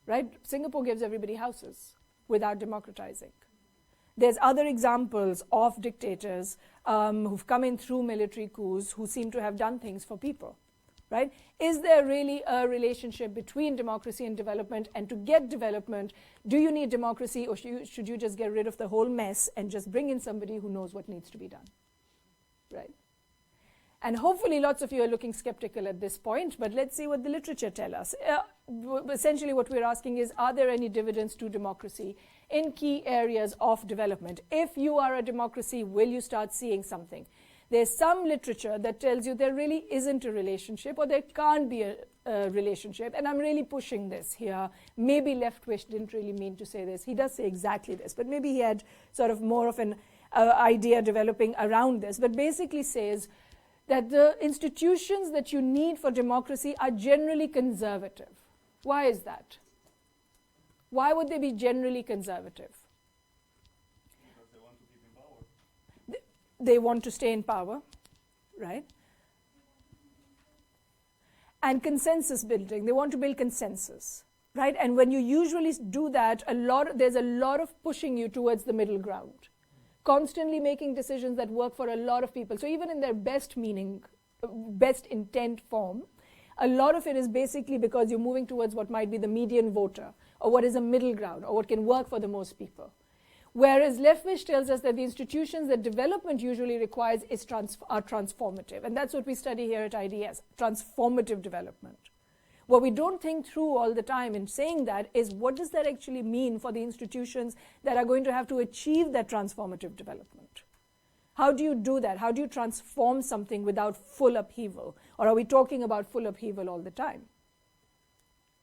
Right? Singapore gives everybody houses without democratizing. There's other examples of dictators who've come in through military coups who seem to have done things for people. Right? Is there really a relationship between democracy and development? And to get development, do you need democracy, or should you just get rid of the whole mess and just bring in somebody who knows what needs to be done? Right? And hopefully lots of you are looking skeptical at this point, but let's see what the literature tells us. Essentially what we're asking is, are there any dividends to democracy in key areas of development? If you are a democracy, will you start seeing something? There's some literature that tells you there really isn't a relationship, or there can't be a relationship, and I'm really pushing this here. Maybe Leftwich didn't really mean to say this. He does say exactly this, but maybe he had sort of more of an idea developing around this, but basically says that the institutions that you need for democracy are generally conservative. Why is that? Why would they be generally conservative? Because they want to keep in power. They want to stay in power, right? And consensus building. They want to build consensus, right? And when you usually do that, there's a lot of pushing you towards the middle ground. Constantly making decisions that work for a lot of people. So even in their best intent form, a lot of it is basically because you're moving towards what might be the median voter, or what is a middle ground, or what can work for the most people. Whereas Leftwich tells us that the institutions that development usually requires are transformative. And that's what we study here at IDS, transformative development. What we don't think through all the time in saying that is, what does that actually mean for the institutions that are going to have to achieve that transformative development? How do you do that? How do you transform something without full upheaval? Or are we talking about full upheaval all the time?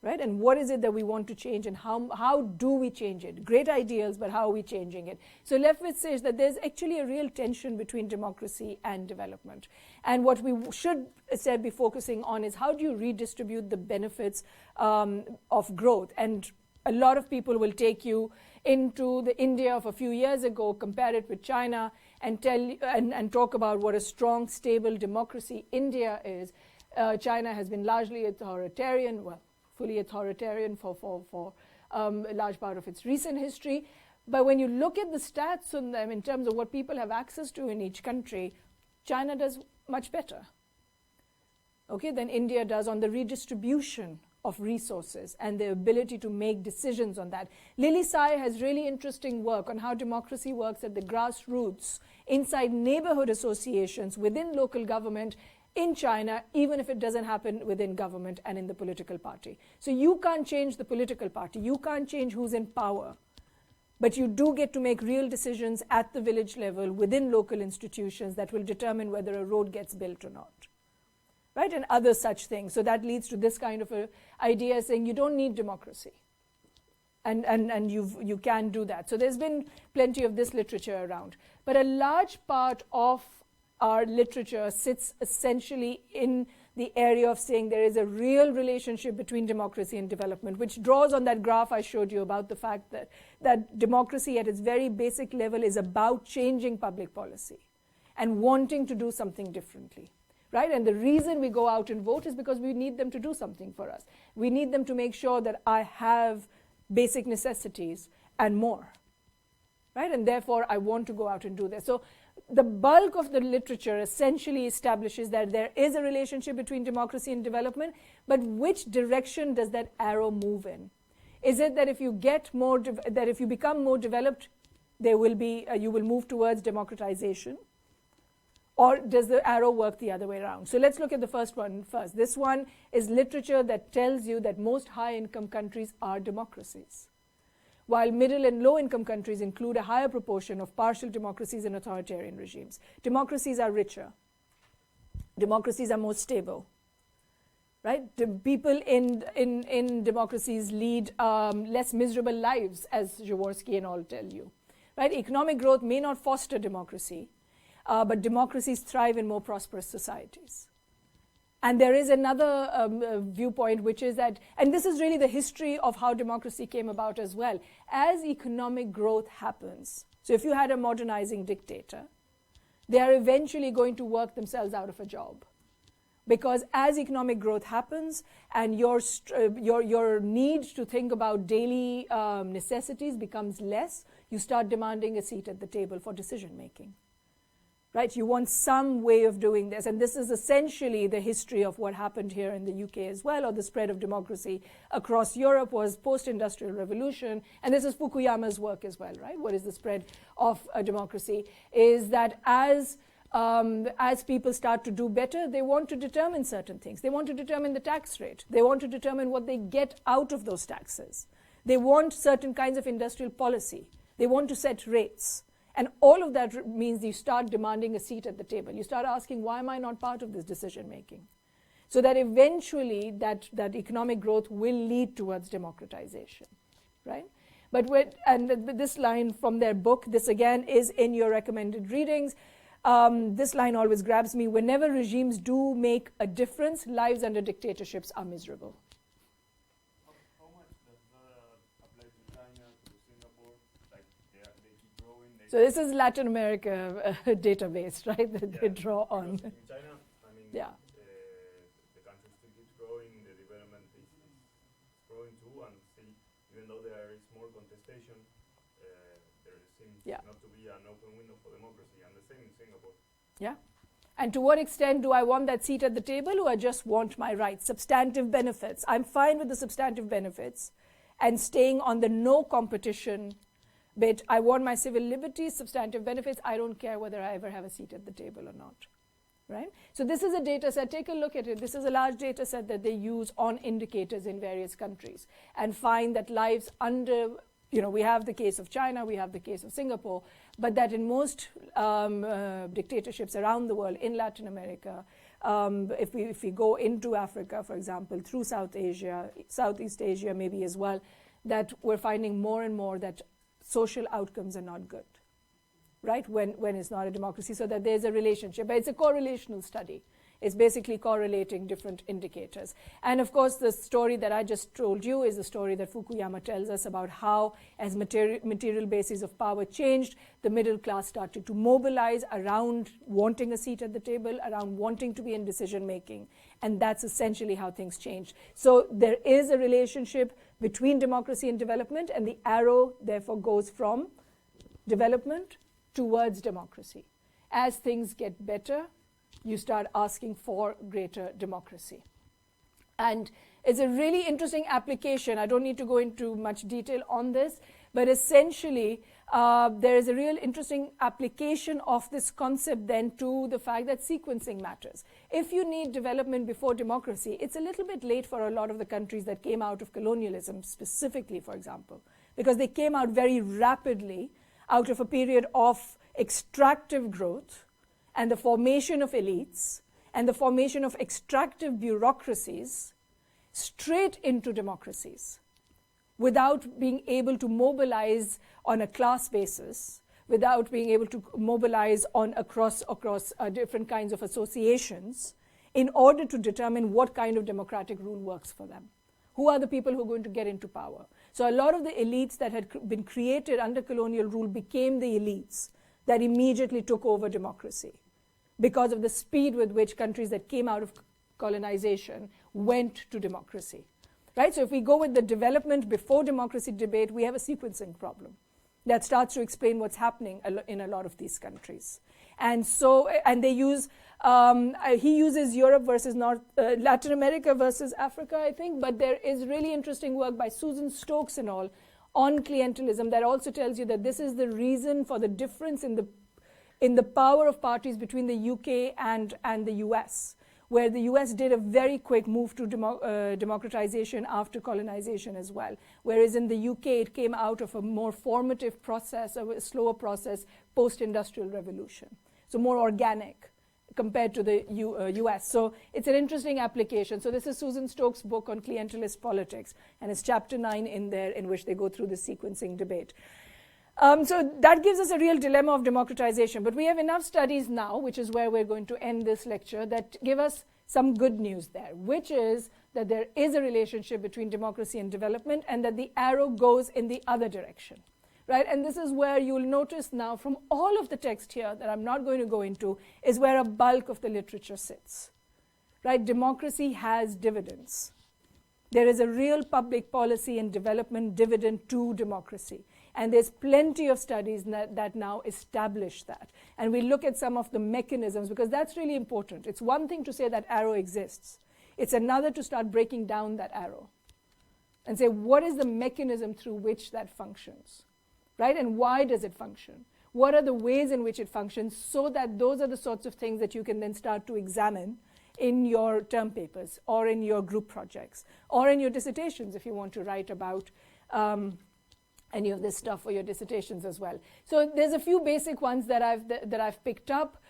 Right? And what is it that we want to change, and how do we change it? Great ideas, but how are we changing it? So Leftwich says that there's actually a real tension between democracy and development. And what we should instead be focusing on is, how do you redistribute the benefits of growth? And a lot of people will take you into the India of a few years ago, compare it with China, and talk about what a strong, stable democracy India is. China has been largely authoritarian, fully authoritarian for a large part of its recent history. But when you look at the stats on them in terms of what people have access to in each country, China does much better, than India does on the redistribution of resources and the ability to make decisions on that. Lily Sai has really interesting work on how democracy works at the grassroots, inside neighborhood associations, within local government, in China, even if it doesn't happen within government and in the political party. So you can't change the political party. You can't change who's in power. But you do get to make real decisions at the village level within local institutions that will determine whether a road gets built or not. Right? And other such things. So that leads to this kind of a idea saying you don't need democracy. And you can do that. So there's been plenty of this literature around. But a large part of our literature sits essentially in the area of saying there is a real relationship between democracy and development, which draws on that graph I showed you about the fact that democracy at its very basic level is about changing public policy and wanting to do something differently. Right? And the reason we go out and vote is because we need them to do something for us. We need them to make sure that I have basic necessities and more. right? And therefore, I want to go out and do this. So the bulk of the literature essentially establishes that there is a relationship between democracy and development, but which direction does that arrow move in? Is it that if you get more, that if you become more developed, there will be, you will move towards democratization? Or does the arrow work the other way around? So let's look at the first one first. This one is literature that tells you that most high-income countries are democracies, while middle and low-income countries include a higher proportion of partial democracies and authoritarian regimes. Democracies are richer. Democracies are more stable. Right? The people in democracies lead less miserable lives, as Jaworski and all tell you. Right? Economic growth may not foster democracy, but democracies thrive in more prosperous societies. And there is another viewpoint, which is that, and this is really the history of how democracy came about as well. As economic growth happens, so if you had a modernizing dictator, they are eventually going to work themselves out of a job. Because as economic growth happens and your need to think about daily necessities becomes less, you start demanding a seat at the table for decision making. Right? You want some way of doing this. And this is essentially the history of what happened here in the UK as well, or the spread of democracy across Europe was post-industrial revolution. And this is Fukuyama's work as well, right? What is the spread of a democracy? Is that as people start to do better, they want to determine certain things. They want to determine the tax rate. They want to determine what they get out of those taxes. They want certain kinds of industrial policy. They want to set rates. And all of that means you start demanding a seat at the table. You start asking, why am I not part of this decision making? So that eventually that economic growth will lead towards democratization, right? But this line from their book, this again is in your recommended readings. This line always grabs me. Whenever regimes do make a difference, lives under dictatorships are miserable. How much does that apply to China, to Singapore? Like they keep growing. So this is Latin America database, right, that they draw on. In China, I mean, yeah. The country still keeps growing, the development is growing too, and still, even though there is more contestation, there seems not to be an open window for democracy, and the same in Singapore. Yeah. And to what extent do I want that seat at the table, or I just want my rights? Substantive benefits. I'm fine with the substantive benefits and staying on the no competition bit. I want my civil liberties, substantive benefits. I don't care whether I ever have a seat at the table or not. Right? So this is a data set. Take a look at it. This is a large data set that they use on indicators in various countries and find that lives under, we have the case of China, we have the case of Singapore, but that in most dictatorships around the world, in Latin America, if we go into Africa, for example, through South Asia, Southeast Asia maybe as well, that we're finding more and more that social outcomes are not good, right, when it's not a democracy, so that there's a relationship. But it's a correlational study. It's basically correlating different indicators. And of course, the story that I just told you is the story that Fukuyama tells us about how, as material bases of power changed, the middle class started to mobilize around wanting a seat at the table, around wanting to be in decision making. And that's essentially how things changed. So there is a relationship between democracy and development, and the arrow therefore goes from development towards democracy. As things get better, you start asking for greater democracy. And it's a really interesting application. I don't need to go into much detail on this, but essentially there is a real interesting application of this concept then to the fact that sequencing matters. If you need development before democracy, it's a little bit late for a lot of the countries that came out of colonialism specifically, for example, because they came out very rapidly out of a period of extractive growth and the formation of elites and the formation of extractive bureaucracies straight into democracies without being able to mobilize on a class basis, without being able to mobilize on across different kinds of associations in order to determine what kind of democratic rule works for them. Who are the people who are going to get into power? So a lot of the elites that had been created under colonial rule became the elites that immediately took over democracy because of the speed with which countries that came out of colonization went to democracy. Right? So if we go with the development before democracy debate, we have a sequencing problem. that starts to explain what's happening in a lot of these countries. And so, and they use, he uses Europe versus Latin America versus Africa, I think, but there is really interesting work by Susan Stokes and all on clientelism that also tells you that this is the reason for the difference in the power of parties between the UK and the US, where the US did a very quick move to democratization after colonization as well, whereas in the UK it came out of a more formative process, a slower process, post-industrial revolution. So more organic compared to the US. So it's an interesting application. So this is Susan Stokes' book on clientelist politics, and it's chapter 9 in there in which they go through the sequencing debate. So that gives us a real dilemma of democratization. But we have enough studies now, which is where we're going to end this lecture, that give us some good news there, which is that there is a relationship between democracy and development, and that the arrow goes in the other direction. Right? And this is where you'll notice now from all of the text here that I'm not going to go into is where a bulk of the literature sits. Right? Democracy has dividends. There is a real public policy and development dividend to democracy. And there's plenty of studies that now establish that. And we look at some of the mechanisms, because that's really important. It's one thing to say that arrow exists. It's another to start breaking down that arrow and say, what is the mechanism through which that functions? Right? And why does it function? What are the ways in which it functions, so that those are the sorts of things that you can then start to examine in your term papers or in your group projects or in your dissertations if you want to write about any of this stuff for your dissertations as well. So there's a few basic ones that I've picked up,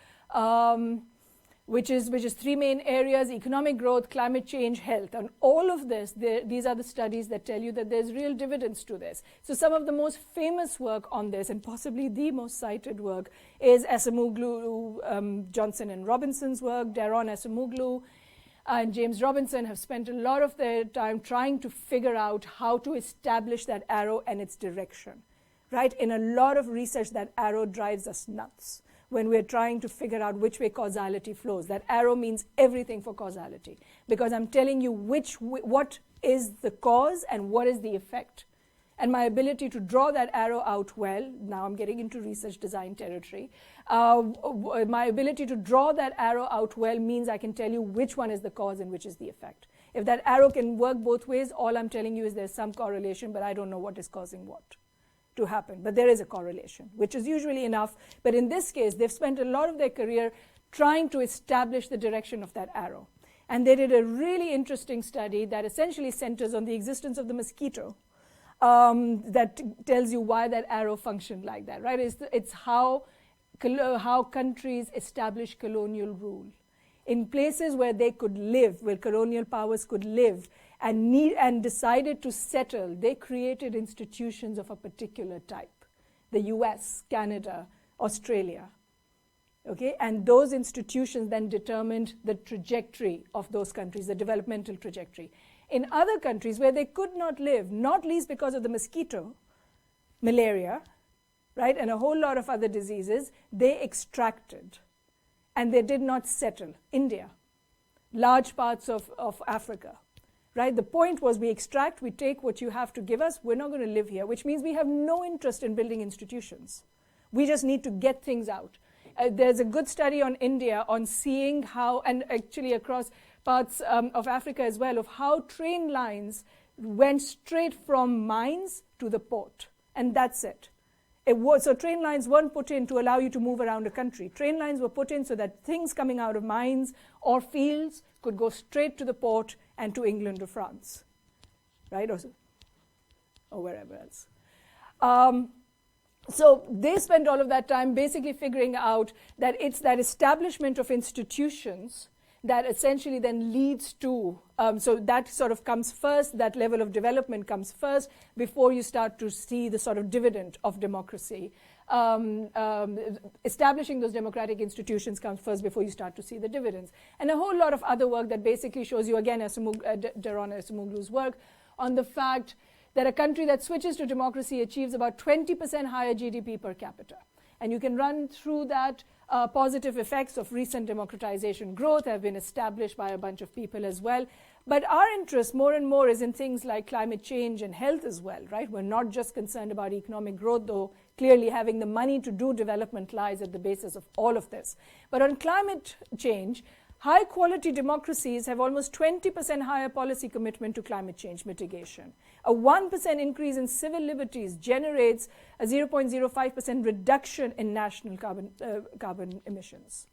which is 3 main areas: economic growth, climate change, health. And all of this, these are the studies that tell you that there's real dividends to this. So some of the most famous work on this, and possibly the most cited work, is Acemoglu, Johnson and Robinson's work. Daron Acemoglu and James Robinson have spent a lot of their time trying to figure out how to establish that arrow and its direction. Right? In a lot of research, that arrow drives us nuts when we're trying to figure out which way causality flows. That arrow means everything for causality, because I'm telling you what is the cause and what is the effect. And my ability to draw that arrow out well, now I'm getting into research design territory, my ability to draw that arrow out well means I can tell you which one is the cause and which is the effect. If that arrow can work both ways, all I'm telling you is there's some correlation, but I don't know what is causing what to happen. But there is a correlation, which is usually enough. But in this case, they've spent a lot of their career trying to establish the direction of that arrow. And they did a really interesting study that essentially centers on the existence of the mosquito, that tells you why that arrow functioned like that, right? It's how countries establish colonial rule. In places where they could live, where colonial powers could live, and decided to settle, they created institutions of a particular type. The US, Canada, Australia. Okay? And those institutions then determined the trajectory of those countries, the developmental trajectory. In other countries where they could not live, not least because of the mosquito, malaria, right, and a whole lot of other diseases, they extracted. And they did not settle. India, large parts of Africa. Right? The point was we extract, we take what you have to give us, we're not going to live here, which means we have no interest in building institutions. We just need to get things out. There's a good study on India on seeing how, and actually across parts of Africa as well, of how train lines went straight from mines to the port. And that's it. So train lines weren't put in to allow you to move around a country. Train lines were put in so that things coming out of mines or fields could go straight to the port and to England or France, right? Or wherever else. So they spent all of that time basically figuring out that it's that establishment of institutions that essentially then leads to, so that sort of comes first, that level of development comes first before you start to see the sort of dividend of democracy. Establishing those democratic institutions comes first before you start to see the dividends. And a whole lot of other work that basically shows you, again, Daron Acemoglu's work on the fact that a country that switches to democracy achieves about 20% higher GDP per capita. And you can run through that positive effects of recent democratization growth have been established by a bunch of people as well. But our interest more and more is in things like climate change and health as well, right? We're not just concerned about economic growth, though clearly having the money to do development lies at the basis of all of this. But on climate change, high-quality democracies have almost 20% higher policy commitment to climate change mitigation. A 1% increase in civil liberties generates a 0.05% reduction in national carbon emissions.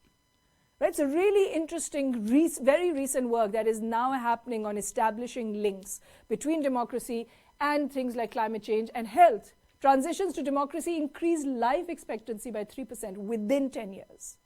Right? So really interesting, very recent work that is now happening on establishing links between democracy and things like climate change and health. Transitions to democracy increase life expectancy by 3% within 10 years.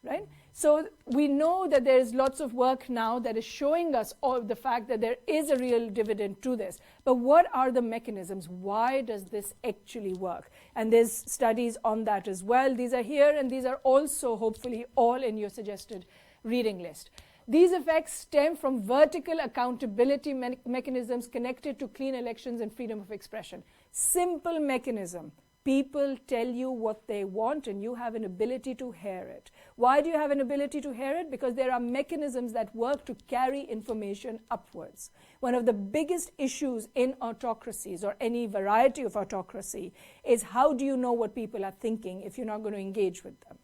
Right? So we know that there is lots of work now that is showing us all the fact that there is a real dividend to this. But what are the mechanisms? Why does this actually work? And there's studies on that as well. These are here, and these are also hopefully all in your suggested reading list. These effects stem from vertical accountability mechanisms connected to clean elections and freedom of expression. Simple mechanism. People tell you what they want, and you have an ability to hear it. Why do you have an ability to hear it? Because there are mechanisms that work to carry information upwards. One of the biggest issues in autocracies, or any variety of autocracy, is how do you know what people are thinking if you're not going to engage with them?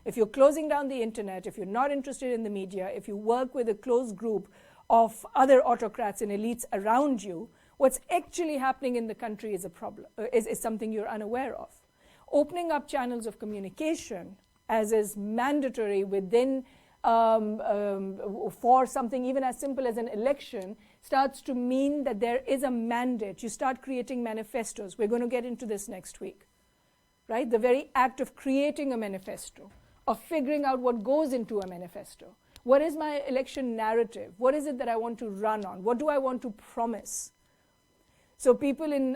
If you're closing down the internet, if you're not interested in the media, if you work with a closed group of other autocrats and elites around you, what's actually happening in the country is a problem, is something you're unaware of. Opening up channels of communication, as is mandatory within for something even as simple as an election, starts to mean that there is a mandate. You start creating manifestos. We're going to get into this next week, right? The very act of creating a manifesto, of figuring out what goes into a manifesto. What is my election narrative? What is it that I want to run on? What do I want to promise? So people in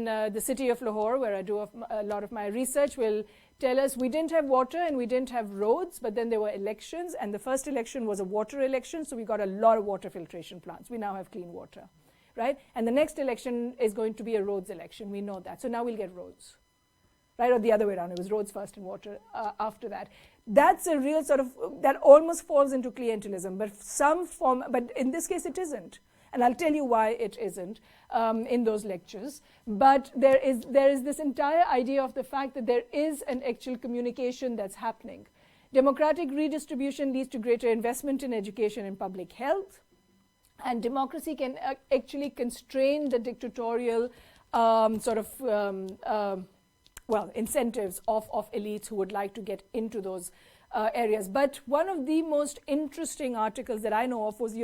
the city of Lahore, where I do a lot of my research, will tell us we didn't have water and we didn't have roads, but then there were elections, and the first election was a water election, so we got a lot of water filtration plants. We now have clean water, right? And the next election is going to be a roads election. We know that. So now we'll get roads, right? Or the other way around. It was roads first and water after that. That's a real sort of, that almost falls into clientelism, but some form, but in this case it isn't. And I'll tell you why it isn't in those lectures. But there is this entire idea of the fact that there is an actual communication that's happening. Democratic redistribution leads to greater investment in education and public health. And democracy can actually constrain the dictatorial incentives of elites who would like to get into those areas. But one of the most interesting articles that I know of was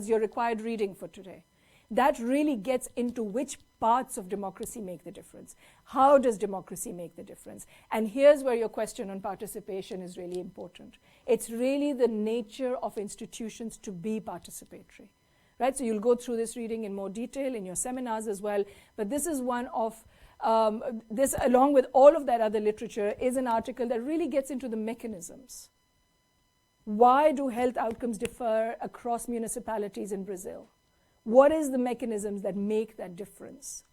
your required reading for today. That really gets into which parts of democracy make the difference. How does democracy make the difference? And here's where your question on participation is really important. It's really the nature of institutions to be participatory, right? So you'll go through this reading in more detail in your seminars as well, but this is one of this, along with all of that other literature, is an article that really gets into the mechanisms. Why do health outcomes differ across municipalities in Brazil? What is the mechanisms that make that difference?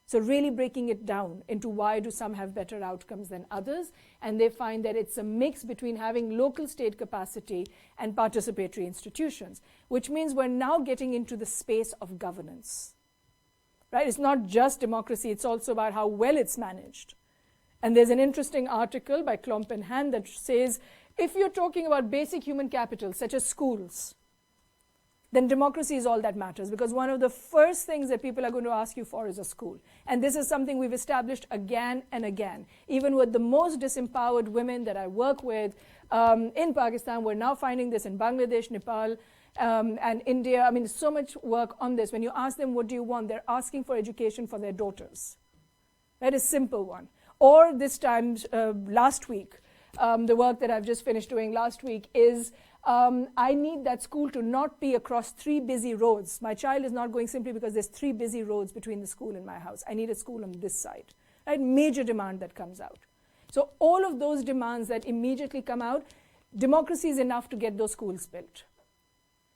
So really breaking it down into why do some have better outcomes than others, and they find that it's a mix between having local state capacity and participatory institutions, which means we're now getting into the space of governance. Right? It's not just democracy, it's also about how well it's managed. And there's an interesting article by Klomp and Han that says, if you're talking about basic human capital, such as schools, then democracy is all that matters, because one of the first things that people are going to ask you for is a school. And this is something we've established again and again. Even with the most disempowered women that I work with in Pakistan, we're now finding this in Bangladesh, Nepal, and India. I mean, there's so much work on this. When you ask them, what do you want? They're asking for education for their daughters. That is a simple one. Or this time, last week, the work that I've just finished doing last week is I need that school to not be across 3 busy roads. My child is not going simply because there's 3 busy roads between the school and my house. I need a school on this side. Right? Major demand that comes out. So all of those demands that immediately come out, democracy is enough to get those schools built.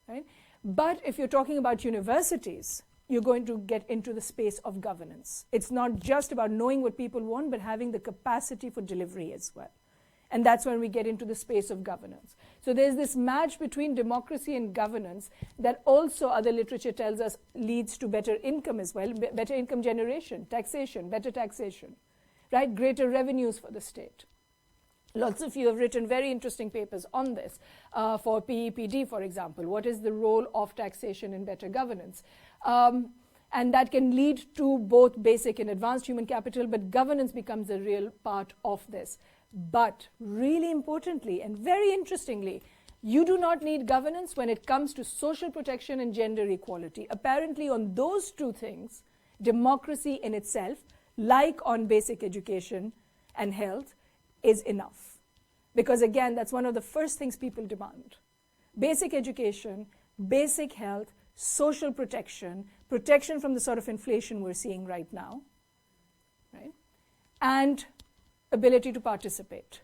Right? But if you're talking about universities, you're going to get into the space of governance. It's not just about knowing what people want, but having the capacity for delivery as well. And that's when we get into the space of governance. So there's this match between democracy and governance that also other literature tells us leads to better income as well, better income generation, taxation, better taxation, right? Greater revenues for the state. Lots of you have written very interesting papers on this. For PEPD, for example, what is the role of taxation in better governance? And that can lead to both basic and advanced human capital, but governance becomes a real part of this. But really importantly and very interestingly, you do not need governance when it comes to social protection and gender equality. Apparently on those two things, democracy in itself, like on basic education and health, is enough. Because again, that's one of the first things people demand. Basic education, basic health, social protection, protection from the sort of inflation we're seeing right now, right? And ability to participate,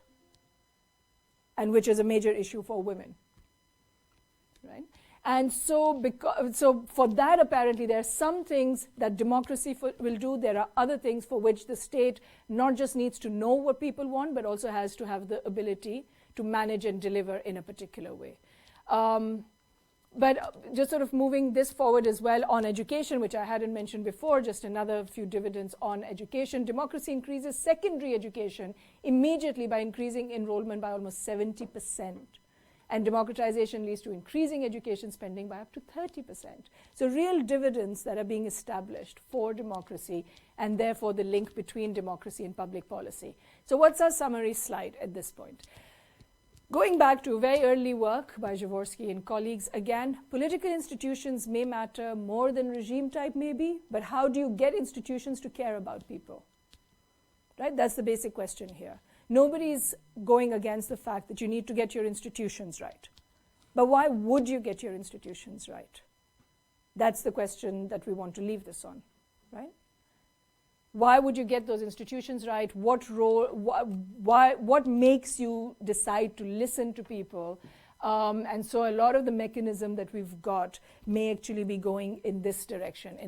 and which is a major issue for women, right? And so for that, apparently, there are some things that democracy will do. There are other things for which the state not just needs to know what people want, but also has to have the ability to manage and deliver in a particular way. But just sort of moving this forward as well on education, which I hadn't mentioned before, just another few dividends on education. Democracy increases secondary education immediately by increasing enrollment by almost 70%. And democratization leads to increasing education spending by up to 30%. So real dividends that are being established for democracy, and therefore the link between democracy and public policy. So what's our summary slide at this point? Going back to very early work by Jaworski and colleagues, again, political institutions may matter more than regime type maybe, but how do you get institutions to care about people? Right? That's the basic question here. Nobody's going against the fact that you need to get your institutions right. But why would you get your institutions right? That's the question that we want to leave this on, right? Why would you get those institutions right? What role, what makes you decide to listen to people? And so a lot of the mechanism that we've got may actually be going in this direction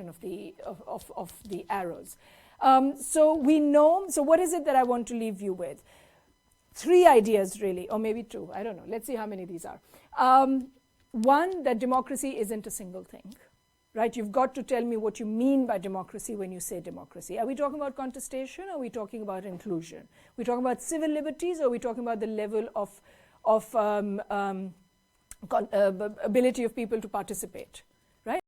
of the arrows. So we know, so what is it that I want to leave you with? 3 ideas really, or maybe 2, I don't know. Let's see how many these are. One, that democracy isn't a single thing. Right, you've got to tell me what you mean by democracy when you say democracy. Are we talking about contestation, or are we talking about inclusion? Are we talking about civil liberties, or are we talking about the level of ability of people to participate?